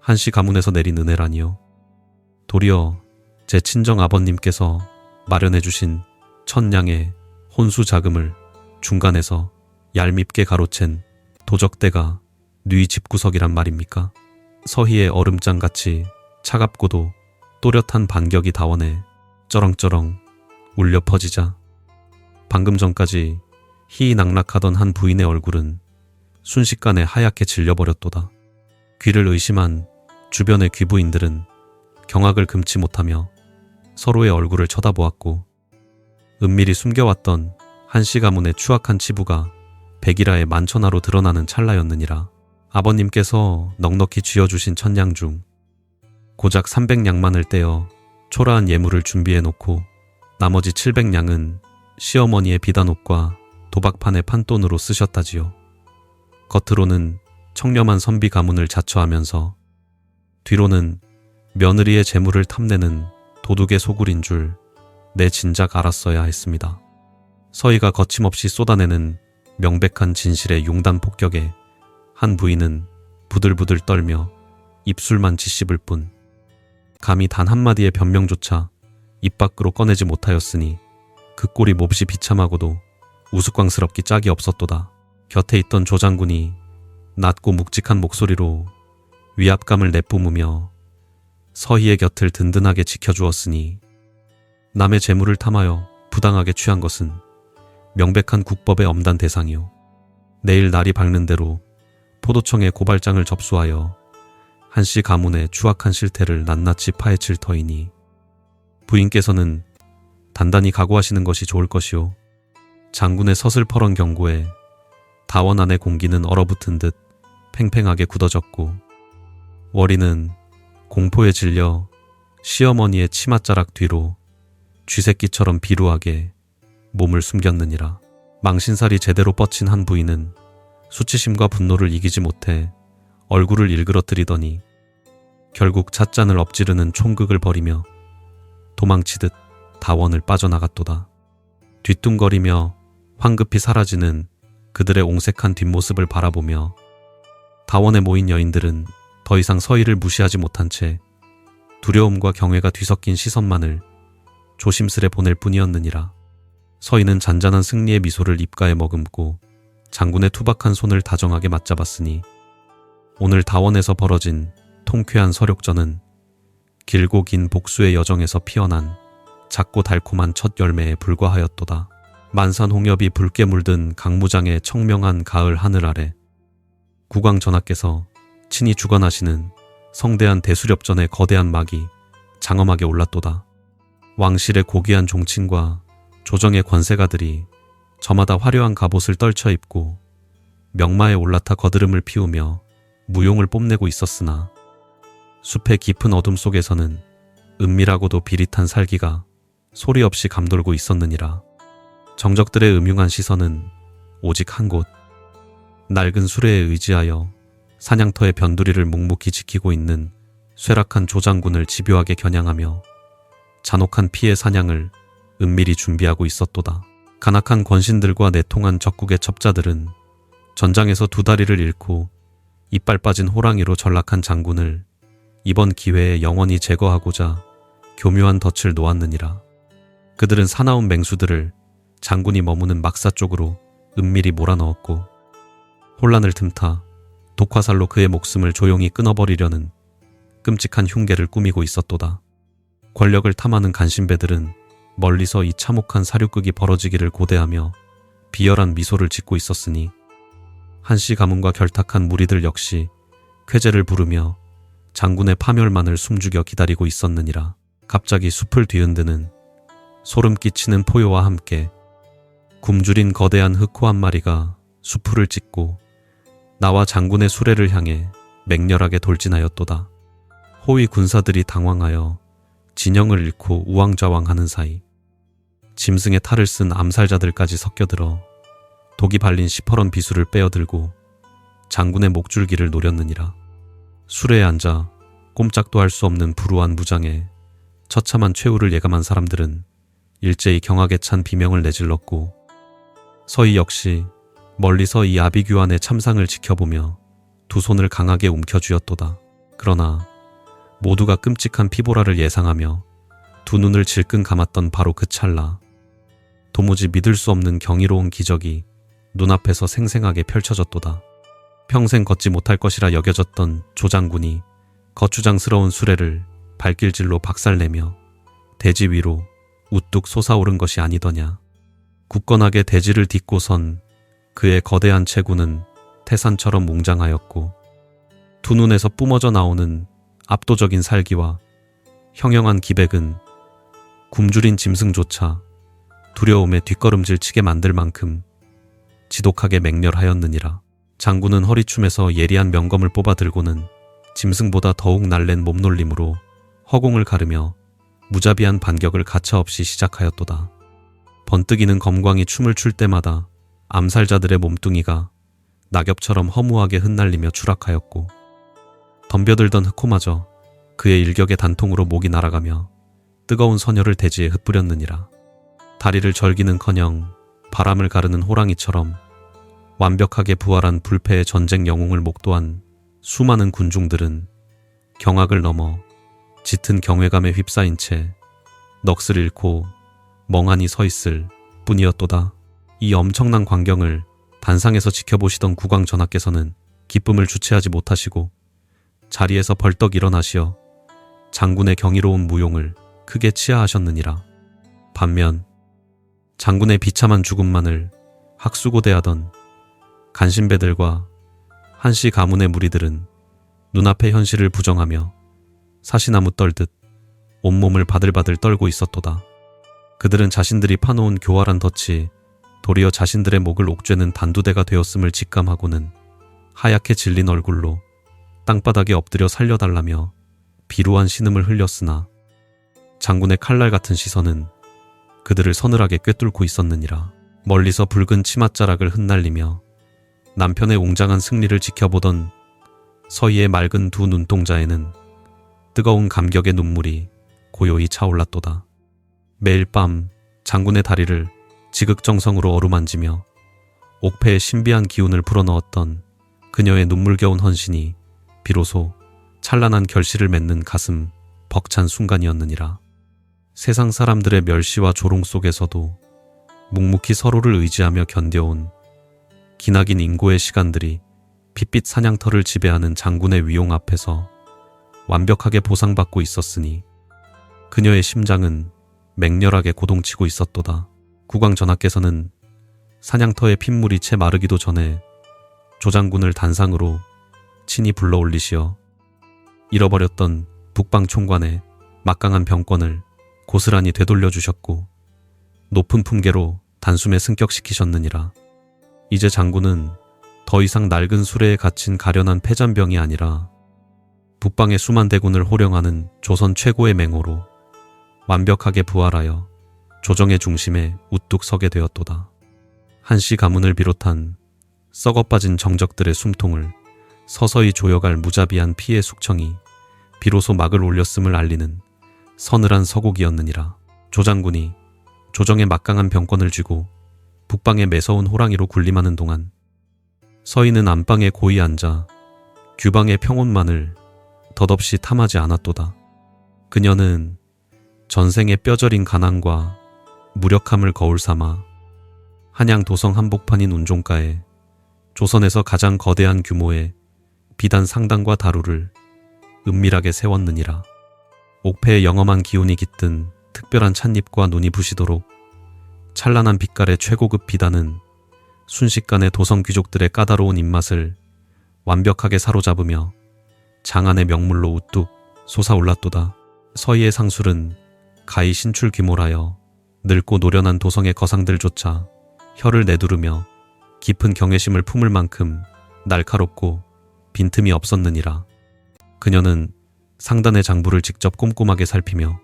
Speaker 1: 한씨 가문에서 내린 은혜라니요. 도리어 제 친정 아버님께서 마련해 주신 천냥의 혼수 자금을 중간에서 얄밉게 가로챈 도적대가 뉘 집구석이란 말입니까? 서희의 얼음장같이 차갑고도 또렷한 반격이 다원에 쩌렁쩌렁 울려 퍼지자 방금 전까지 희희낙락하던 한 부인의 얼굴은 순식간에 하얗게 질려버렸도다. 귀를 의심한 주변의 귀부인들은 경악을 금치 못하며 서로의 얼굴을 쳐다보았고 은밀히 숨겨왔던 한씨 가문의 추악한 치부가 백일하의 만천하로 드러나는 찰나였느니라. 아버님께서 넉넉히 쥐어주신 천냥 중 고작 300냥만을 떼어 초라한 예물을 준비해놓고 나머지 700냥은 시어머니의 비단옷과 도박판의 판돈으로 쓰셨다지요. 겉으로는 청렴한 선비 가문을 자처하면서 뒤로는 며느리의 재물을 탐내는 도둑의 소굴인 줄 내 진작 알았어야 했습니다. 서희가 거침없이 쏟아내는 명백한 진실의 용단 폭격에 한 부인은 부들부들 떨며 입술만 짓씹을 뿐 감히 단 한마디의 변명조차 입 밖으로 꺼내지 못하였으니 그 꼴이 몹시 비참하고도 우스꽝스럽기 짝이 없었도다. 곁에 있던 조장군이 낮고 묵직한 목소리로 위압감을 내뿜으며 서희의 곁을 든든하게 지켜주었으니 남의 재물을 탐하여 부당하게 취한 것은 명백한 국법의 엄단 대상이요. 내일 날이 밝는 대로 포도청에 고발장을 접수하여 한씨 가문의 추악한 실태를 낱낱이 파헤칠 터이니 부인께서는 단단히 각오하시는 것이 좋을 것이요. 장군의 서슬퍼런 경고에 다원 안의 공기는 얼어붙은 듯 팽팽하게 굳어졌고 월이는 공포에 질려 시어머니의 치맛자락 뒤로 쥐새끼처럼 비루하게 몸을 숨겼느니라. 망신살이 제대로 뻗친 한 부인은 수치심과 분노를 이기지 못해 얼굴을 일그러뜨리더니 결국 찻잔을 엎지르는 총극을 벌이며 도망치듯 다원을 빠져나갔도다. 뒤뚱거리며 황급히 사라지는 그들의 옹색한 뒷모습을 바라보며 다원에 모인 여인들은 더 이상 서희를 무시하지 못한 채 두려움과 경외가 뒤섞인 시선만을 조심스레 보낼 뿐이었느니라. 서희는 잔잔한 승리의 미소를 입가에 머금고 장군의 투박한 손을 다정하게 맞잡았으니 오늘 다원에서 벌어진 통쾌한 서력전은 길고 긴 복수의 여정에서 피어난 작고 달콤한 첫 열매에 불과하였도다. 만산 홍엽이 붉게 물든 강무장의 청명한 가을 하늘 아래 국왕 전하께서 친히 주관하시는 성대한 대수렵전의 거대한 막이 장엄하게 올랐도다. 왕실의 고귀한 종친과 조정의 권세가들이 저마다 화려한 갑옷을 떨쳐 입고 명마에 올라타 거드름을 피우며 무용을 뽐내고 있었으나 숲의 깊은 어둠 속에서는 은밀하고도 비릿한 살기가 소리 없이 감돌고 있었느니라. 정적들의 음흉한 시선은 오직 한 곳, 낡은 수레에 의지하여 사냥터의 변두리를 묵묵히 지키고 있는 쇠락한 조장군을 집요하게 겨냥하며 잔혹한 피해 사냥을 은밀히 준비하고 있었도다. 간악한 권신들과 내통한 적국의 첩자들은 전장에서 두 다리를 잃고 이빨 빠진 호랑이로 전락한 장군을 이번 기회에 영원히 제거하고자 교묘한 덫을 놓았느니라. 그들은 사나운 맹수들을 장군이 머무는 막사 쪽으로 은밀히 몰아넣었고 혼란을 틈타 독화살로 그의 목숨을 조용히 끊어버리려는 끔찍한 흉계를 꾸미고 있었도다. 권력을 탐하는 간신배들은 멀리서 이 참혹한 사륙극이 벌어지기를 고대하며 비열한 미소를 짓고 있었으니 한시 가문과 결탁한 무리들 역시 쾌재를 부르며 장군의 파멸만을 숨죽여 기다리고 있었느니라. 갑자기 숲을 뒤흔드는 소름 끼치는 포효와 함께 굶주린 거대한 흑호 한 마리가 수풀을 찢고 나와 장군의 수레를 향해 맹렬하게 돌진하였도다. 호위 군사들이 당황하여 진영을 잃고 우왕좌왕하는 사이 짐승의 탈을 쓴 암살자들까지 섞여들어 독이 발린 시퍼런 비수를 빼어들고 장군의 목줄기를 노렸느니라. 수레에 앉아 꼼짝도 할 수 없는 불우한 무장에 처참한 최후를 예감한 사람들은 일제히 경악에 찬 비명을 내질렀고 서희 역시 멀리서 이 아비규환의 참상을 지켜보며 두 손을 강하게 움켜쥐었도다. 그러나 모두가 끔찍한 피보라를 예상하며 두 눈을 질끈 감았던 바로 그 찰나 도무지 믿을 수 없는 경이로운 기적이 눈앞에서 생생하게 펼쳐졌도다. 평생 걷지 못할 것이라 여겨졌던 조장군이 거추장스러운 수레를 발길질로 박살내며 대지 위로 우뚝 솟아오른 것이 아니더냐. 굳건하게 대지를 딛고 선 그의 거대한 체구는 태산처럼 웅장하였고 두 눈에서 뿜어져 나오는 압도적인 살기와 형형한 기백은 굶주린 짐승조차 두려움에 뒷걸음질 치게 만들 만큼 지독하게 맹렬하였느니라. 장군은 허리춤에서 예리한 명검을 뽑아 들고는 짐승보다 더욱 날랜 몸놀림으로 허공을 가르며 무자비한 반격을 가차없이 시작하였도다. 번뜩이는 검광이 춤을 출 때마다 암살자들의 몸뚱이가 낙엽처럼 허무하게 흩날리며 추락하였고 덤벼들던 흑호마저 그의 일격의 단통으로 목이 날아가며 뜨거운 선혈을 대지에 흩뿌렸느니라. 다리를 절기는커녕 바람을 가르는 호랑이처럼 완벽하게 부활한 불패의 전쟁 영웅을 목도한 수많은 군중들은 경악을 넘어 짙은 경외감에 휩싸인 채 넋을 잃고 멍하니 서 있을 뿐이었도다. 이 엄청난 광경을 단상에서 지켜보시던 국왕 전하께서는 기쁨을 주체하지 못하시고 자리에서 벌떡 일어나시어 장군의 경이로운 무용을 크게 치하하셨느니라. 반면 장군의 비참한 죽음만을 학수고대하던 간신배들과 한시 가문의 무리들은 눈앞의 현실을 부정하며 사시나무 떨듯 온몸을 바들바들 떨고 있었도다. 그들은 자신들이 파놓은 교활한 덫이 도리어 자신들의 목을 옥죄는 단두대가 되었음을 직감하고는 하얗게 질린 얼굴로 땅바닥에 엎드려 살려달라며 비루한 신음을 흘렸으나 장군의 칼날 같은 시선은 그들을 서늘하게 꿰뚫고 있었느니라. 멀리서 붉은 치맛자락을 흩날리며 남편의 웅장한 승리를 지켜보던 서희의 맑은 두 눈동자에는 뜨거운 감격의 눈물이 고요히 차올랐도다. 매일 밤 장군의 다리를 지극정성으로 어루만지며 옥패의 신비한 기운을 불어넣었던 그녀의 눈물겨운 헌신이 비로소 찬란한 결실을 맺는 가슴 벅찬 순간이었느니라. 세상 사람들의 멸시와 조롱 속에서도 묵묵히 서로를 의지하며 견뎌온 기나긴 인고의 시간들이 핏빛 사냥터를 지배하는 장군의 위용 앞에서 완벽하게 보상받고 있었으니 그녀의 심장은 맹렬하게 고동치고 있었도다. 국왕 전하께서는 사냥터의 핏물이 채 마르기도 전에 조장군을 단상으로 친히 불러올리시어 잃어버렸던 북방 총관의 막강한 병권을 고스란히 되돌려 주셨고 높은 품계로 단숨에 승격시키셨느니라. 이제 장군은 더 이상 낡은 수레에 갇힌 가련한 패잔병이 아니라 북방의 수만 대군을 호령하는 조선 최고의 맹호로 완벽하게 부활하여 조정의 중심에 우뚝 서게 되었도다. 한씨 가문을 비롯한 썩어빠진 정적들의 숨통을 서서히 조여갈 무자비한 피해 숙청이 비로소 막을 올렸음을 알리는 서늘한 서곡이었느니라. 조장군이 조정의 막강한 병권을 쥐고 북방의 매서운 호랑이로 군림하는 동안 서희는 안방에 고이 앉아 규방의 평온만을 덧없이 탐하지 않았도다. 그녀는 전생의 뼈저린 가난과 무력함을 거울 삼아 한양 도성 한복판인 운종가에 조선에서 가장 거대한 규모의 비단 상당과 다루를 은밀하게 세웠느니라. 옥패의 영험한 기운이 깃든 특별한 찻잎과 눈이 부시도록 찬란한 빛깔의 최고급 비단은 순식간에 도성 귀족들의 까다로운 입맛을 완벽하게 사로잡으며 장안의 명물로 우뚝 솟아올랐도다. 서희의 상술은 가히 신출귀몰하여 늙고 노련한 도성의 거상들조차 혀를 내두르며 깊은 경외심을 품을 만큼 날카롭고 빈틈이 없었느니라. 그녀는 상단의 장부를 직접 꼼꼼하게 살피며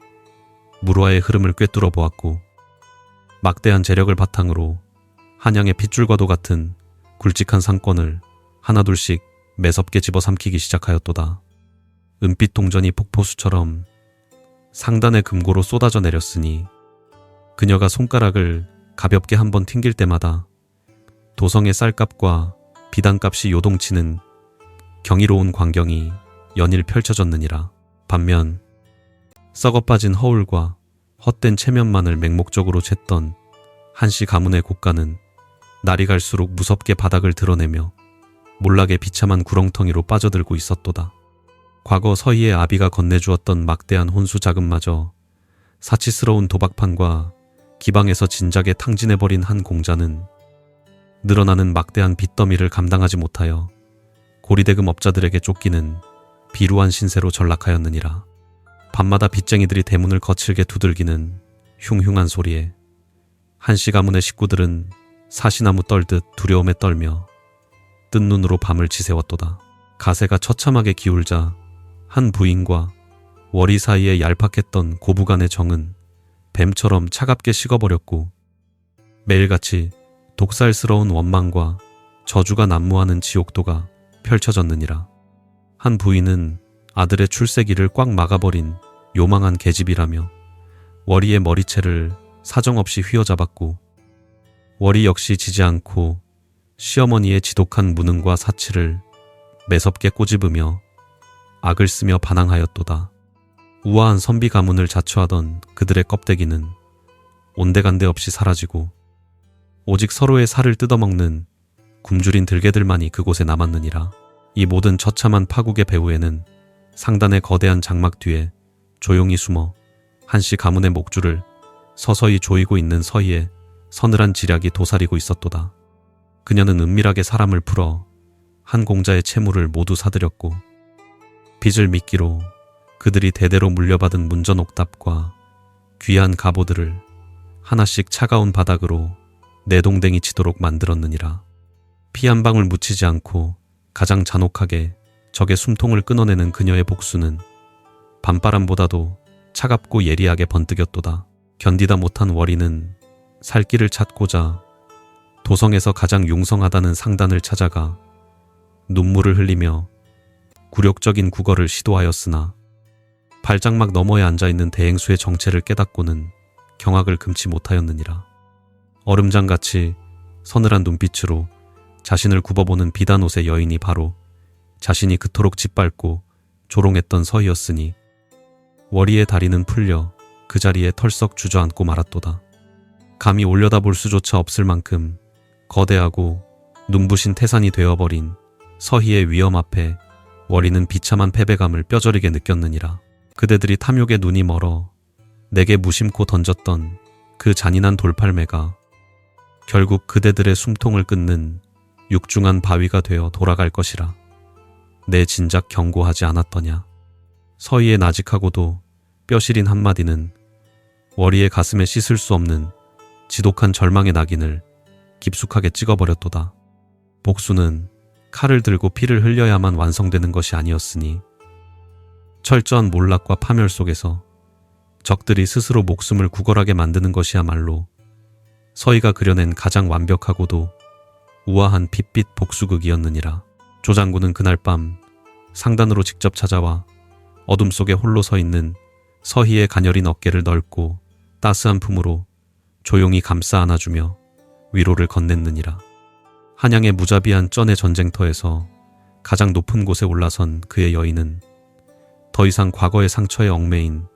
Speaker 1: 무르화의 흐름을 꿰뚫어 보았고 막대한 재력을 바탕으로 한양의 핏줄과도 같은 굵직한 상권을 하나둘씩 매섭게 집어삼키기 시작하였도다. 은빛 동전이 폭포수처럼 상단의 금고로 쏟아져 내렸으니 그녀가 손가락을 가볍게 한번 튕길 때마다 도성의 쌀값과 비단값이 요동치는 경이로운 광경이 연일 펼쳐졌느니라. 반면 썩어빠진 허울과 헛된 체면만을 맹목적으로 쟀던 한씨 가문의 고가는 날이 갈수록 무섭게 바닥을 드러내며 몰락의 비참한 구렁텅이로 빠져들고 있었도다. 과거 서희의 아비가 건네주었던 막대한 혼수 자금마저 사치스러운 도박판과 기방에서 진작에 탕진해버린 한 공자는 늘어나는 막대한 빚더미를 감당하지 못하여 고리대금 업자들에게 쫓기는 비루한 신세로 전락하였느니라. 밤마다 빚쟁이들이 대문을 거칠게 두들기는 흉흉한 소리에 한씨 가문의 식구들은 사시나무 떨듯 두려움에 떨며 뜬 눈으로 밤을 지새웠도다. 가세가 처참하게 기울자 한 부인과 월이 사이에 얄팍했던 고부간의 정은 뱀처럼 차갑게 식어버렸고 매일같이 독살스러운 원망과 저주가 난무하는 지옥도가 펼쳐졌느니라. 한 부인은 아들의 출세기를 꽉 막아버린 요망한 계집이라며 월이의 머리채를 사정없이 휘어잡았고 월이 역시 지지 않고 시어머니의 지독한 무능과 사치를 매섭게 꼬집으며 악을 쓰며 반항하였도다. 우아한 선비 가문을 자처하던 그들의 껍데기는 온데간데 없이 사라지고 오직 서로의 살을 뜯어먹는 굶주린 들개들만이 그곳에 남았느니라. 이 모든 처참한 파국의 배후에는 상단의 거대한 장막 뒤에 조용히 숨어 한씨 가문의 목줄을 서서히 조이고 있는 서희의 서늘한 지략이 도사리고 있었도다. 그녀는 은밀하게 사람을 풀어 한 공자의 채무를 모두 사들였고 빚을 미끼로 그들이 대대로 물려받은 문전옥답과 귀한 갑오들을 하나씩 차가운 바닥으로 내동댕이 치도록 만들었느니라. 피 한 방울 묻히지 않고 가장 잔혹하게 적의 숨통을 끊어내는 그녀의 복수는 밤바람보다도 차갑고 예리하게 번뜩였도다. 견디다 못한 월이는 살 길을 찾고자 도성에서 가장 융성하다는 상단을 찾아가 눈물을 흘리며 굴욕적인 구걸을 시도하였으나 발장막 너머에 앉아있는 대행수의 정체를 깨닫고는 경악을 금치 못하였느니라. 얼음장같이 서늘한 눈빛으로 자신을 굽어보는 비단옷의 여인이 바로 자신이 그토록 짓밟고 조롱했던 서희였으니 월이의 다리는 풀려 그 자리에 털썩 주저앉고 말았도다. 감히 올려다볼 수조차 없을 만큼 거대하고 눈부신 태산이 되어버린 서희의 위험 앞에 월이는 비참한 패배감을 뼈저리게 느꼈느니라. 그대들이 탐욕에 눈이 멀어 내게 무심코 던졌던 그 잔인한 돌팔매가 결국 그대들의 숨통을 끊는 육중한 바위가 되어 돌아갈 것이라. 내 진작 경고하지 않았더냐. 서희의 나직하고도 뼈시린 한마디는 월이의 가슴에 씻을 수 없는 지독한 절망의 낙인을 깊숙하게 찍어버렸도다. 복수는 칼을 들고 피를 흘려야만 완성되는 것이 아니었으니 철저한 몰락과 파멸 속에서 적들이 스스로 목숨을 구걸하게 만드는 것이야말로 서희가 그려낸 가장 완벽하고도 우아한 핏빛 복수극이었느니라. 조 장군은 그날 밤 상단으로 직접 찾아와 어둠 속에 홀로 서 있는 서희의 가녀린 어깨를 넓고 따스한 품으로 조용히 감싸 안아주며 위로를 건넸느니라. 한양의 무자비한 쩐의 전쟁터에서 가장 높은 곳에 올라선 그의 여인은 더 이상 과거의 상처에 얽매인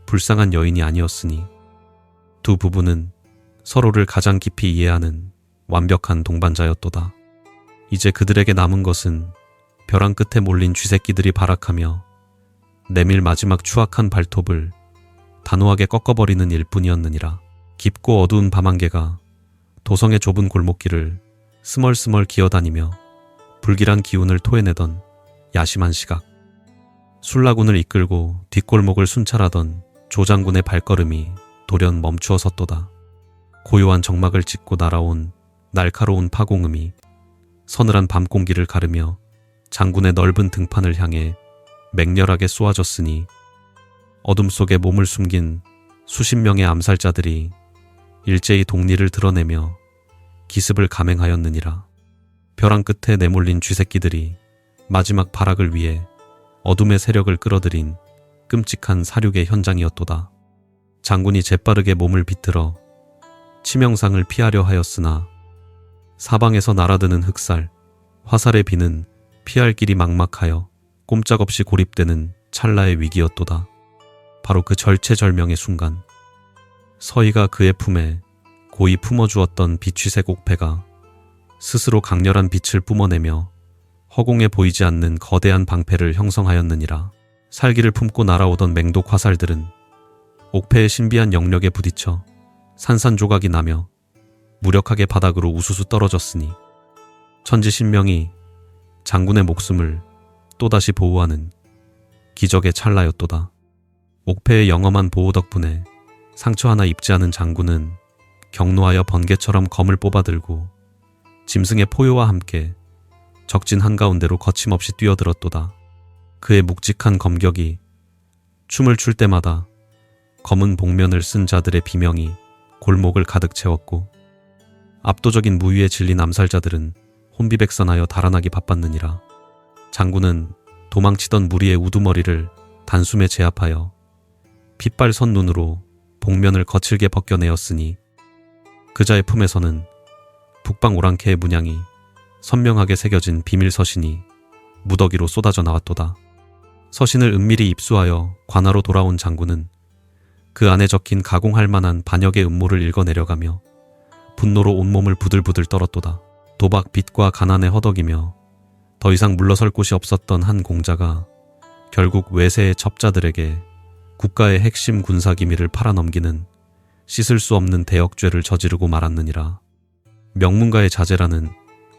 Speaker 1: 불쌍한 여인이 아니었으니 두 부부는 서로를 가장 깊이 이해하는 완벽한 동반자였도다. 이제 그들에게 남은 것은 벼랑 끝에 몰린 쥐새끼들이 발악하며 내밀 마지막 추악한 발톱을 단호하게 꺾어버리는 일뿐이었느니라. 깊고 어두운 밤안개가 도성의 좁은 골목길을 스멀스멀 기어다니며 불길한 기운을 토해내던 야심한 시각. 술라군을 이끌고 뒷골목을 순찰하던 조 장군의 발걸음이 돌연 멈추어 섰도다. 고요한 정막을 찢고 날아온 날카로운 파공음이 서늘한 밤 공기를 가르며 장군의 넓은 등판을 향해 맹렬하게 쏘아졌으니 어둠 속에 몸을 숨긴 수십 명의 암살자들이 일제히 동리를 드러내며 기습을 감행하였느니라. 벼랑 끝에 내몰린 쥐새끼들이 마지막 발악을 위해 어둠의 세력을 끌어들인 끔찍한 사륙의 현장이었도다. 장군이 재빠르게 몸을 비틀어 치명상을 피하려 하였으나 사방에서 날아드는 흑살, 화살의 비는 피할 길이 막막하여 꼼짝없이 고립되는 찰나의 위기였도다. 바로 그 절체절명의 순간 서희가 그의 품에 고이 품어주었던 비취색 옥패가 스스로 강렬한 빛을 뿜어내며 허공에 보이지 않는 거대한 방패를 형성하였느니라. 살기를 품고 날아오던 맹독 화살들은 옥패의 신비한 영역에 부딪혀 산산조각이 나며 무력하게 바닥으로 우수수 떨어졌으니 천지신명이 장군의 목숨을 또다시 보호하는 기적의 찰나였도다. 옥패의 영험한 보호 덕분에 상처 하나 입지 않은 장군은 경노하여 번개처럼 검을 뽑아들고 짐승의 포효와 함께 적진 한가운데로 거침없이 뛰어들었도다. 그의 묵직한 검격이 춤을 출 때마다 검은 복면을 쓴 자들의 비명이 골목을 가득 채웠고 압도적인 무위에 질린 암살자들은 혼비백산하여 달아나기 바빴느니라. 장군은 도망치던 무리의 우두머리를 단숨에 제압하여 핏발선 눈으로 복면을 거칠게 벗겨내었으니 그자의 품에서는 북방 오랑캐의 문양이 선명하게 새겨진 비밀 서신이 무더기로 쏟아져 나왔도다. 서신을 은밀히 입수하여 관하로 돌아온 장군은 그 안에 적힌 가공할 만한 반역의 음모를 읽어내려가며 분노로 온몸을 부들부들 떨었도다. 도박, 빚과 가난에 허덕이며 더 이상 물러설 곳이 없었던 한 공자가 결국 외세의 첩자들에게 국가의 핵심 군사기밀을 팔아넘기는 씻을 수 없는 대역죄를 저지르고 말았느니라. 명문가의 자제라는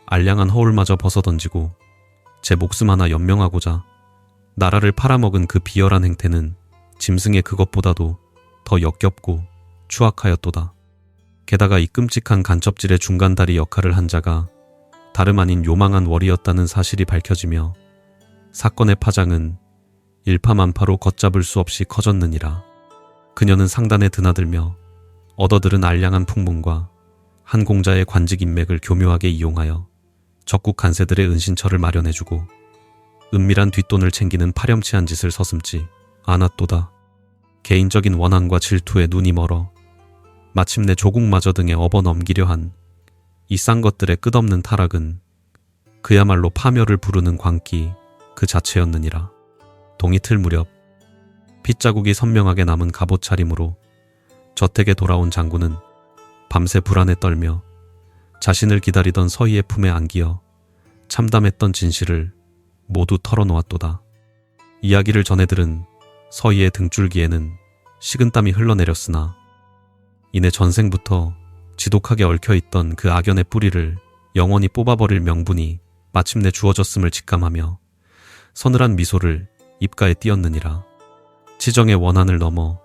Speaker 1: 알량한 허울마저 벗어던지고 제 목숨 하나 연명하고자 나라를 팔아먹은 그 비열한 행태는 짐승의 그것보다도 더 역겹고 추악하였도다. 게다가 이 끔찍한 간첩질의 중간다리 역할을 한 자가 다름 아닌 요망한 월이었다는 사실이 밝혀지며 사건의 파장은 일파만파로 걷잡을 수 없이 커졌느니라. 그녀는 상단에 드나들며 얻어들은 알량한 풍문과 한 공자의 관직 인맥을 교묘하게 이용하여 적국 간세들의 은신처를 마련해주고 은밀한 뒷돈을 챙기는 파렴치한 짓을 서슴지 않았도다. 개인적인 원한과 질투에 눈이 멀어 마침내 조국마저 등에 업어넘기려 한 이 싼 것들의 끝없는 타락은 그야말로 파멸을 부르는 광기 그 자체였느니라. 동이틀 무렵 핏자국이 선명하게 남은 갑옷 차림으로 저택에 돌아온 장군은 밤새 불안에 떨며 자신을 기다리던 서희의 품에 안기어 참담했던 진실을 모두 털어놓았도다. 이야기를 전해 들은 서희의 등줄기에는 식은땀이 흘러내렸으나 이내 전생부터 지독하게 얽혀있던 그 악연의 뿌리를 영원히 뽑아버릴 명분이 마침내 주어졌음을 직감하며 서늘한 미소를 입가에 띄었느니라. 치정의 원한을 넘어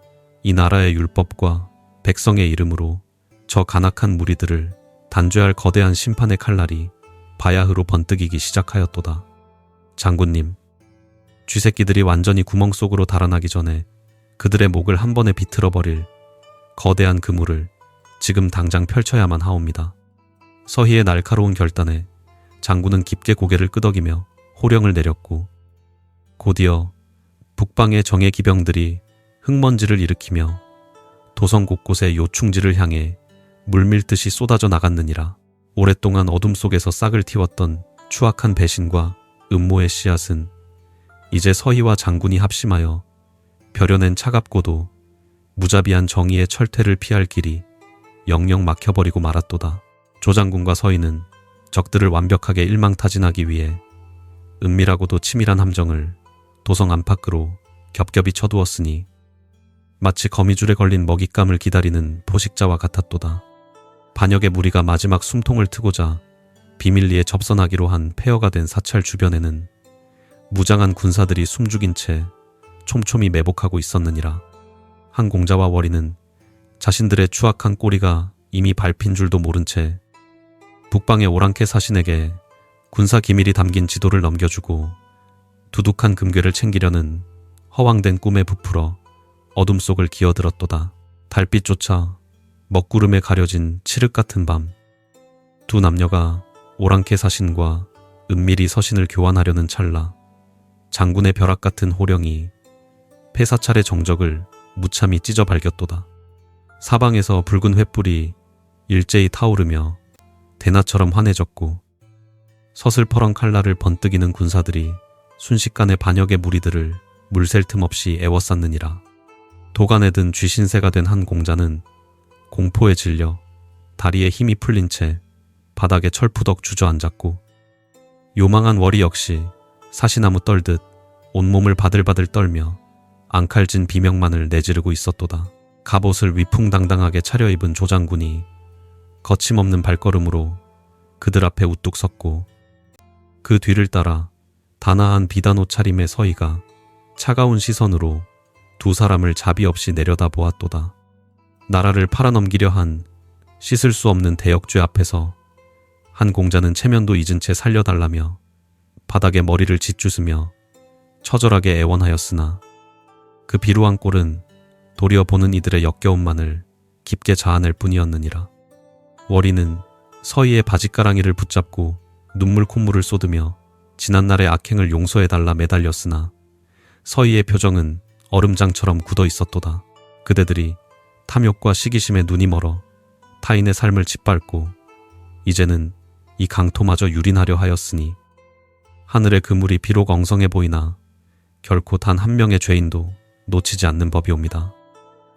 Speaker 1: 이 나라의 율법과 백성의 이름으로 저 간악한 무리들을 단죄할 거대한 심판의 칼날이 바야흐로 번뜩이기 시작하였도다. 장군님, 쥐새끼들이 완전히 구멍 속으로 달아나기 전에 그들의 목을 한 번에 비틀어 버릴 거대한 그물을 지금 당장 펼쳐야만 하옵니다. 서희의 날카로운 결단에 장군은 깊게 고개를 끄덕이며 호령을 내렸고, 곧이어 북방의 정예 기병들이 흙먼지를 일으키며 도성 곳곳의 요충지를 향해 물밀듯이 쏟아져 나갔느니라. 오랫동안 어둠 속에서 싹을 틔웠던 추악한 배신과 음모의 씨앗은 이제 서희와 장군이 합심하여 벼려낸 차갑고도 무자비한 정의의 철퇴를 피할 길이 영영 막혀버리고 말았도다. 조장군과 서희는 적들을 완벽하게 일망타진하기 위해 은밀하고도 치밀한 함정을 도성 안팎으로 겹겹이 쳐두었으니 마치 거미줄에 걸린 먹잇감을 기다리는 포식자와 같았도다. 반역의 무리가 마지막 숨통을 트고자 비밀리에 접선하기로 한 폐허가 된 사찰 주변에는 무장한 군사들이 숨죽인 채 촘촘히 매복하고 있었느니라. 한 공자와 월이는 자신들의 추악한 꼬리가 이미 밟힌 줄도 모른 채 북방의 오랑캐 사신에게 군사 기밀이 담긴 지도를 넘겨주고 두둑한 금괴를 챙기려는 허황된 꿈에 부풀어 어둠 속을 기어들었도다. 달빛조차 먹구름에 가려진 칠흑 같은 밤, 두 남녀가 오랑캐 사신과 은밀히 서신을 교환하려는 찰나 장군의 벼락 같은 호령이 폐사찰의 정적을 무참히 찢어 발겼도다. 사방에서 붉은 횃불이 일제히 타오르며 대나처럼 환해졌고, 서슬퍼런 칼날을 번뜩이는 군사들이 순식간에 반역의 무리들을 물샐 틈 없이 에워쌌느니라. 도간에 든 쥐신세가 된 한 공자는 공포에 질려 다리에 힘이 풀린 채 바닥에 철푸덕 주저앉았고, 요망한 월이 역시 사시나무 떨듯 온몸을 바들바들 떨며 앙칼진 비명만을 내지르고 있었도다. 갑옷을 위풍당당하게 차려입은 조장군이 거침없는 발걸음으로 그들 앞에 우뚝 섰고, 그 뒤를 따라 단아한 비단 옷차림의 서희가 차가운 시선으로 두 사람을 자비 없이 내려다 보았도다. 나라를 팔아넘기려 한 씻을 수 없는 대역죄 앞에서 한 공자는 체면도 잊은 채 살려달라며 바닥에 머리를 짓주스며 처절하게 애원하였으나 그 비루한 꼴은 도리어 보는 이들의 역겨움만을 깊게 자아낼 뿐이었느니라. 월이는 서희의 바짓가랑이를 붙잡고 눈물 콧물을 쏟으며 지난날의 악행을 용서해달라 매달렸으나 서희의 표정은 얼음장처럼 굳어 있었도다. 그대들이 탐욕과 시기심에 눈이 멀어 타인의 삶을 짓밟고 이제는 이 강토마저 유린하려 하였으니 하늘의 그물이 비록 엉성해 보이나 결코 단 한 명의 죄인도 놓치지 않는 법이옵니다.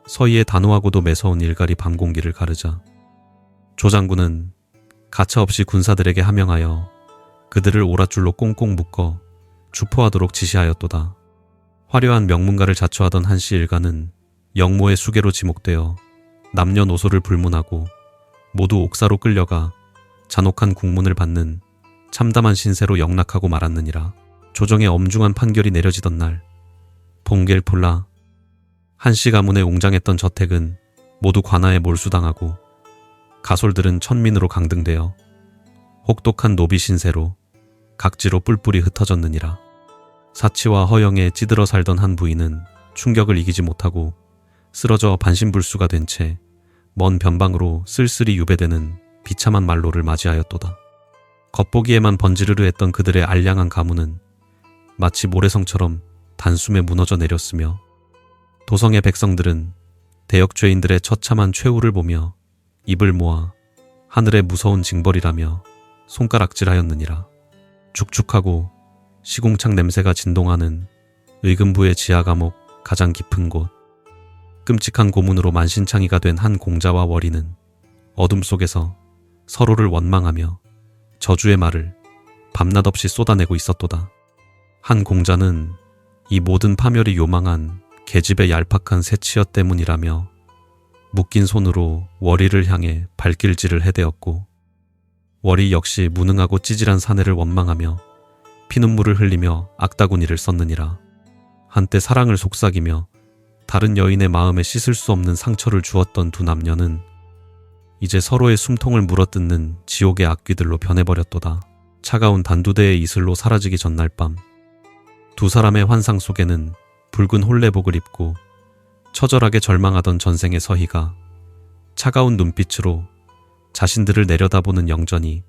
Speaker 1: 서희의 단호하고도 매서운 일갈이 밤공기를 가르자 조장군은 가차없이 군사들에게 하명하여 그들을 오랏줄로 꽁꽁 묶어 주포하도록 지시하였도다. 화려한 명문가를 자처하던 한씨 일가는 영모의 수계로 지목되어 남녀노소를 불문하고 모두 옥사로 끌려가 잔혹한 국문을 받는 참담한 신세로 영락하고 말았느니라. 조정의 엄중한 판결이 내려지던 날, 봉겔폴라 한씨 가문에 웅장했던 저택은 모두 관아에 몰수당하고 가솔들은 천민으로 강등되어 혹독한 노비 신세로 각지로 뿔뿔이 흩어졌느니라. 사치와 허영에 찌들어 살던 한 부인은 충격을 이기지 못하고 쓰러져 반신불수가 된 채 먼 변방으로 쓸쓸히 유배되는 비참한 말로를 맞이하였도다. 겉보기에만 번지르르 했던 그들의 알량한 가문은 마치 모래성처럼 단숨에 무너져 내렸으며 도성의 백성들은 대역죄인들의 처참한 최후를 보며 입을 모아 하늘의 무서운 징벌이라며 손가락질하였느니라. 축축하고 시궁창 냄새가 진동하는 의금부의 지하 감옥 가장 깊은 곳, 끔찍한 고문으로 만신창이가 된 한 공자와 월이는 어둠 속에서 서로를 원망하며 저주의 말을 밤낮 없이 쏟아내고 있었도다. 한 공자는 이 모든 파멸이 요망한 계집의 얄팍한 새치엿 때문이라며 묶인 손으로 월이를 향해 발길질을 해대었고, 월이 역시 무능하고 찌질한 사내를 원망하며 피눈물을 흘리며 악다구니를 썼느니라. 한때 사랑을 속삭이며 다른 여인의 마음에 씻을 수 없는 상처를 주었던 두 남녀는 이제 서로의 숨통을 물어뜯는 지옥의 악귀들로 변해버렸도다. 차가운 단두대의 이슬로 사라지기 전날 밤, 두 사람의 환상 속에는 붉은 홀레복을 입고 처절하게 절망하던 전생의 서희가 차가운 눈빛으로 자신들을 내려다보는 영전이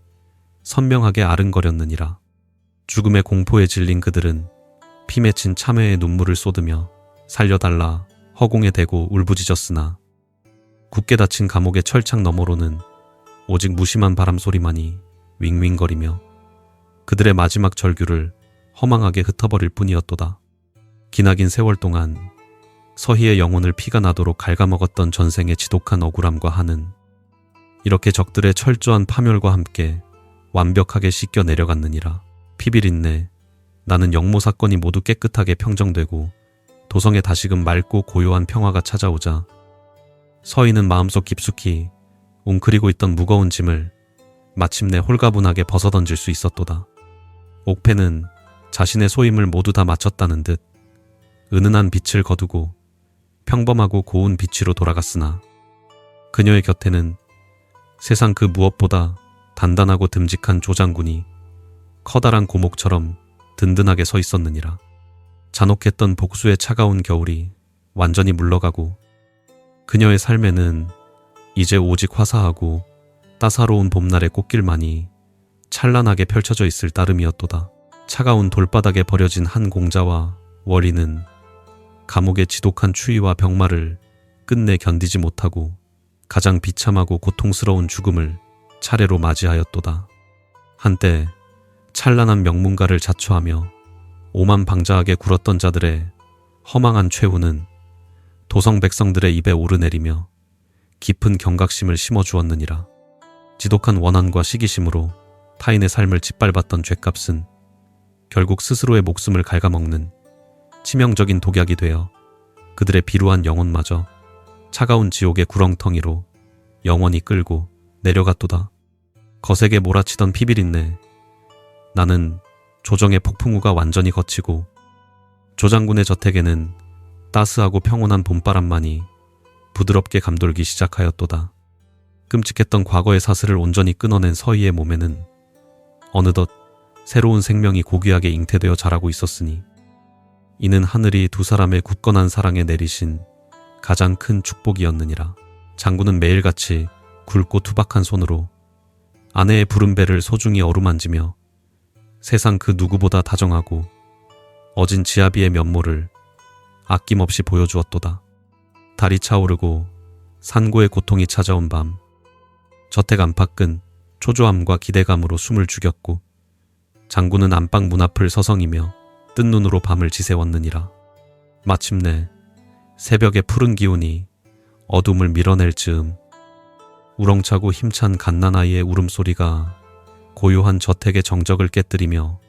Speaker 1: 선명하게 아른거렸느니라. 죽음의 공포에 질린 그들은 피 맺힌 참회의 눈물을 쏟으며 살려달라 허공에 대고 울부짖었으나 굳게 닫힌 감옥의 철창 너머로는 오직 무심한 바람소리만이 윙윙거리며 그들의 마지막 절규를 허망하게 흩어버릴 뿐이었도다. 기나긴 세월 동안 서희의 영혼을 피가 나도록 갉아먹었던 전생의 지독한 억울함과 한은 이렇게 적들의 철저한 파멸과 함께 완벽하게 씻겨 내려갔느니라. 피비린내, 나는 영모 사건이 모두 깨끗하게 평정되고 도성에 다시금 맑고 고요한 평화가 찾아오자 서희는 마음속 깊숙이 웅크리고 있던 무거운 짐을 마침내 홀가분하게 벗어던질 수 있었도다. 옥패는 자신의 소임을 모두 다 마쳤다는 듯 은은한 빛을 거두고 평범하고 고운 빛으로 돌아갔으나 그녀의 곁에는 세상 그 무엇보다 단단하고 듬직한 조장군이 커다란 고목처럼 든든하게 서 있었느니라. 잔혹했던 복수의 차가운 겨울이 완전히 물러가고 그녀의 삶에는 이제 오직 화사하고 따사로운 봄날의 꽃길만이 찬란하게 펼쳐져 있을 따름이었도다. 차가운 돌바닥에 버려진 한 공자와 월이는 감옥의 지독한 추위와 병마를 끝내 견디지 못하고 가장 비참하고 고통스러운 죽음을 차례로 맞이하였도다. 한때 찬란한 명문가를 자초하며 오만방자하게 굴었던 자들의 허망한 최후는 도성 백성들의 입에 오르내리며 깊은 경각심을 심어주었느니라. 지독한 원한과 시기심으로 타인의 삶을 짓밟았던 죗값은 결국 스스로의 목숨을 갉아먹는 치명적인 독약이 되어 그들의 비루한 영혼마저 차가운 지옥의 구렁텅이로 영원히 끌고 내려갔도다. 거세게 몰아치던 피비린내, 나는 조정의 폭풍우가 완전히 걷히고 조장군의 저택에는 따스하고 평온한 봄바람만이 부드럽게 감돌기 시작하였도다. 끔찍했던 과거의 사슬을 온전히 끊어낸 서희의 몸에는 어느덧 새로운 생명이 고귀하게 잉태되어 자라고 있었으니 이는 하늘이 두 사람의 굳건한 사랑에 내리신 가장 큰 축복이었느니라. 장군은 매일같이 굵고 투박한 손으로 아내의 푸른 배를 소중히 어루만지며 세상 그 누구보다 다정하고 어진 지아비의 면모를 아낌없이 보여주었도다. 달이 차오르고 산고의 고통이 찾아온 밤, 저택 안팎은 초조함과 기대감으로 숨을 죽였고 장군은 안방 문 앞을 서성이며 뜬 눈으로 밤을 지새웠느니라. 마침내 새벽의 푸른 기운이 어둠을 밀어낼 즈음 우렁차고 힘찬 갓난아이의 울음소리가 고요한 저택의 정적을 깨뜨리며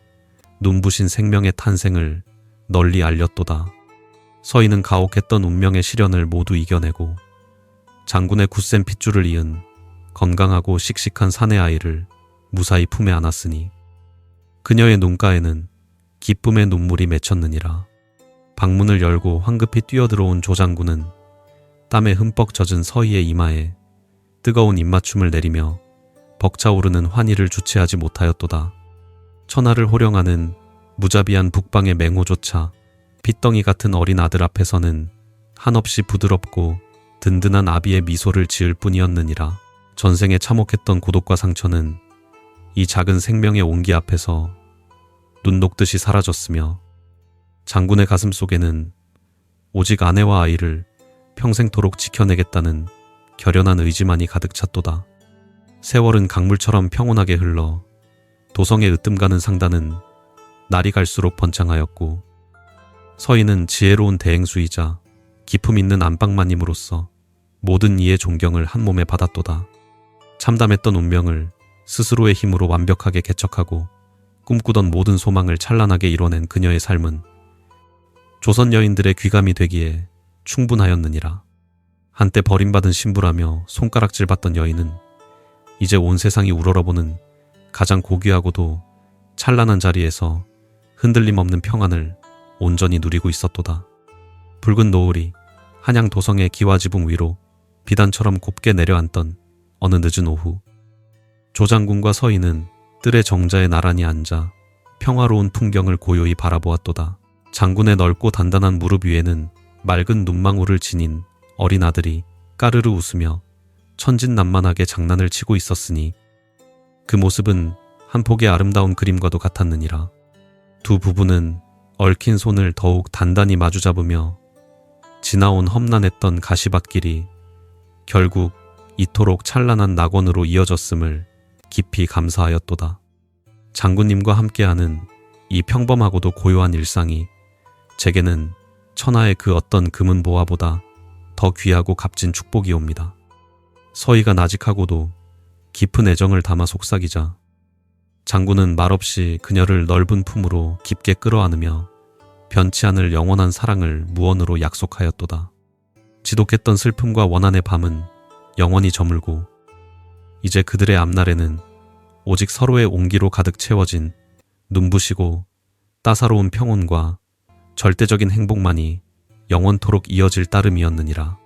Speaker 1: 눈부신 생명의 탄생을 널리 알렸도다. 서희는 가혹했던 운명의 시련을 모두 이겨내고 장군의 굳센 핏줄을 이은 건강하고 씩씩한 사내 아이를 무사히 품에 안았으니 그녀의 눈가에는 기쁨의 눈물이 맺혔느니라. 방문을 열고 황급히 뛰어들어온 조장군은 땀에 흠뻑 젖은 서희의 이마에 뜨거운 입맞춤을 내리며 벅차오르는 환희를 주체하지 못하였도다. 천하를 호령하는 무자비한 북방의 맹호조차 핏덩이 같은 어린 아들 앞에서는 한없이 부드럽고 든든한 아비의 미소를 지을 뿐이었느니라. 전생에 참혹했던 고독과 상처는 이 작은 생명의 온기 앞에서 눈 녹듯이 사라졌으며 장군의 가슴 속에는 오직 아내와 아이를 평생토록 지켜내겠다는 결연한 의지만이 가득 찼도다. 세월은 강물처럼 평온하게 흘러 도성의 으뜸가는 상단은 날이 갈수록 번창하였고 서희는 지혜로운 대행수이자 기품 있는 안방마님으로서 모든 이의 존경을 한 몸에 받았도다. 참담했던 운명을 스스로의 힘으로 완벽하게 개척하고 꿈꾸던 모든 소망을 찬란하게 이뤄낸 그녀의 삶은 조선 여인들의 귀감이 되기에 충분하였느니라. 한때 버림받은 신부라며 손가락질받던 여인은 이제 온 세상이 우러러보는 가장 고귀하고도 찬란한 자리에서 흔들림 없는 평안을 온전히 누리고 있었도다. 붉은 노을이 한양 도성의 기와지붕 위로 비단처럼 곱게 내려앉던 어느 늦은 오후, 조장군과 서희는 뜰의 정자에 나란히 앉아 평화로운 풍경을 고요히 바라보았도다. 장군의 넓고 단단한 무릎 위에는 맑은 눈망울을 지닌 어린 아들이 까르르 웃으며 천진난만하게 장난을 치고 있었으니 그 모습은 한 폭의 아름다운 그림과도 같았느니라. 두 부부는 얽힌 손을 더욱 단단히 마주잡으며 지나온 험난했던 가시밭길이 결국 이토록 찬란한 낙원으로 이어졌음을 깊이 감사하였도다. 장군님과 함께하는 이 평범하고도 고요한 일상이 제게는 천하의 그 어떤 금은보화보다 더 귀하고 값진 축복이옵니다. 서희가 나직하고도 깊은 애정을 담아 속삭이자 장군은 말없이 그녀를 넓은 품으로 깊게 끌어안으며 변치 않을 영원한 사랑을 무언으로 약속하였도다. 지독했던 슬픔과 원한의 밤은 영원히 저물고 이제 그들의 앞날에는 오직 서로의 온기로 가득 채워진 눈부시고 따사로운 평온과 절대적인 행복만이 영원토록 이어질 따름이었느니라.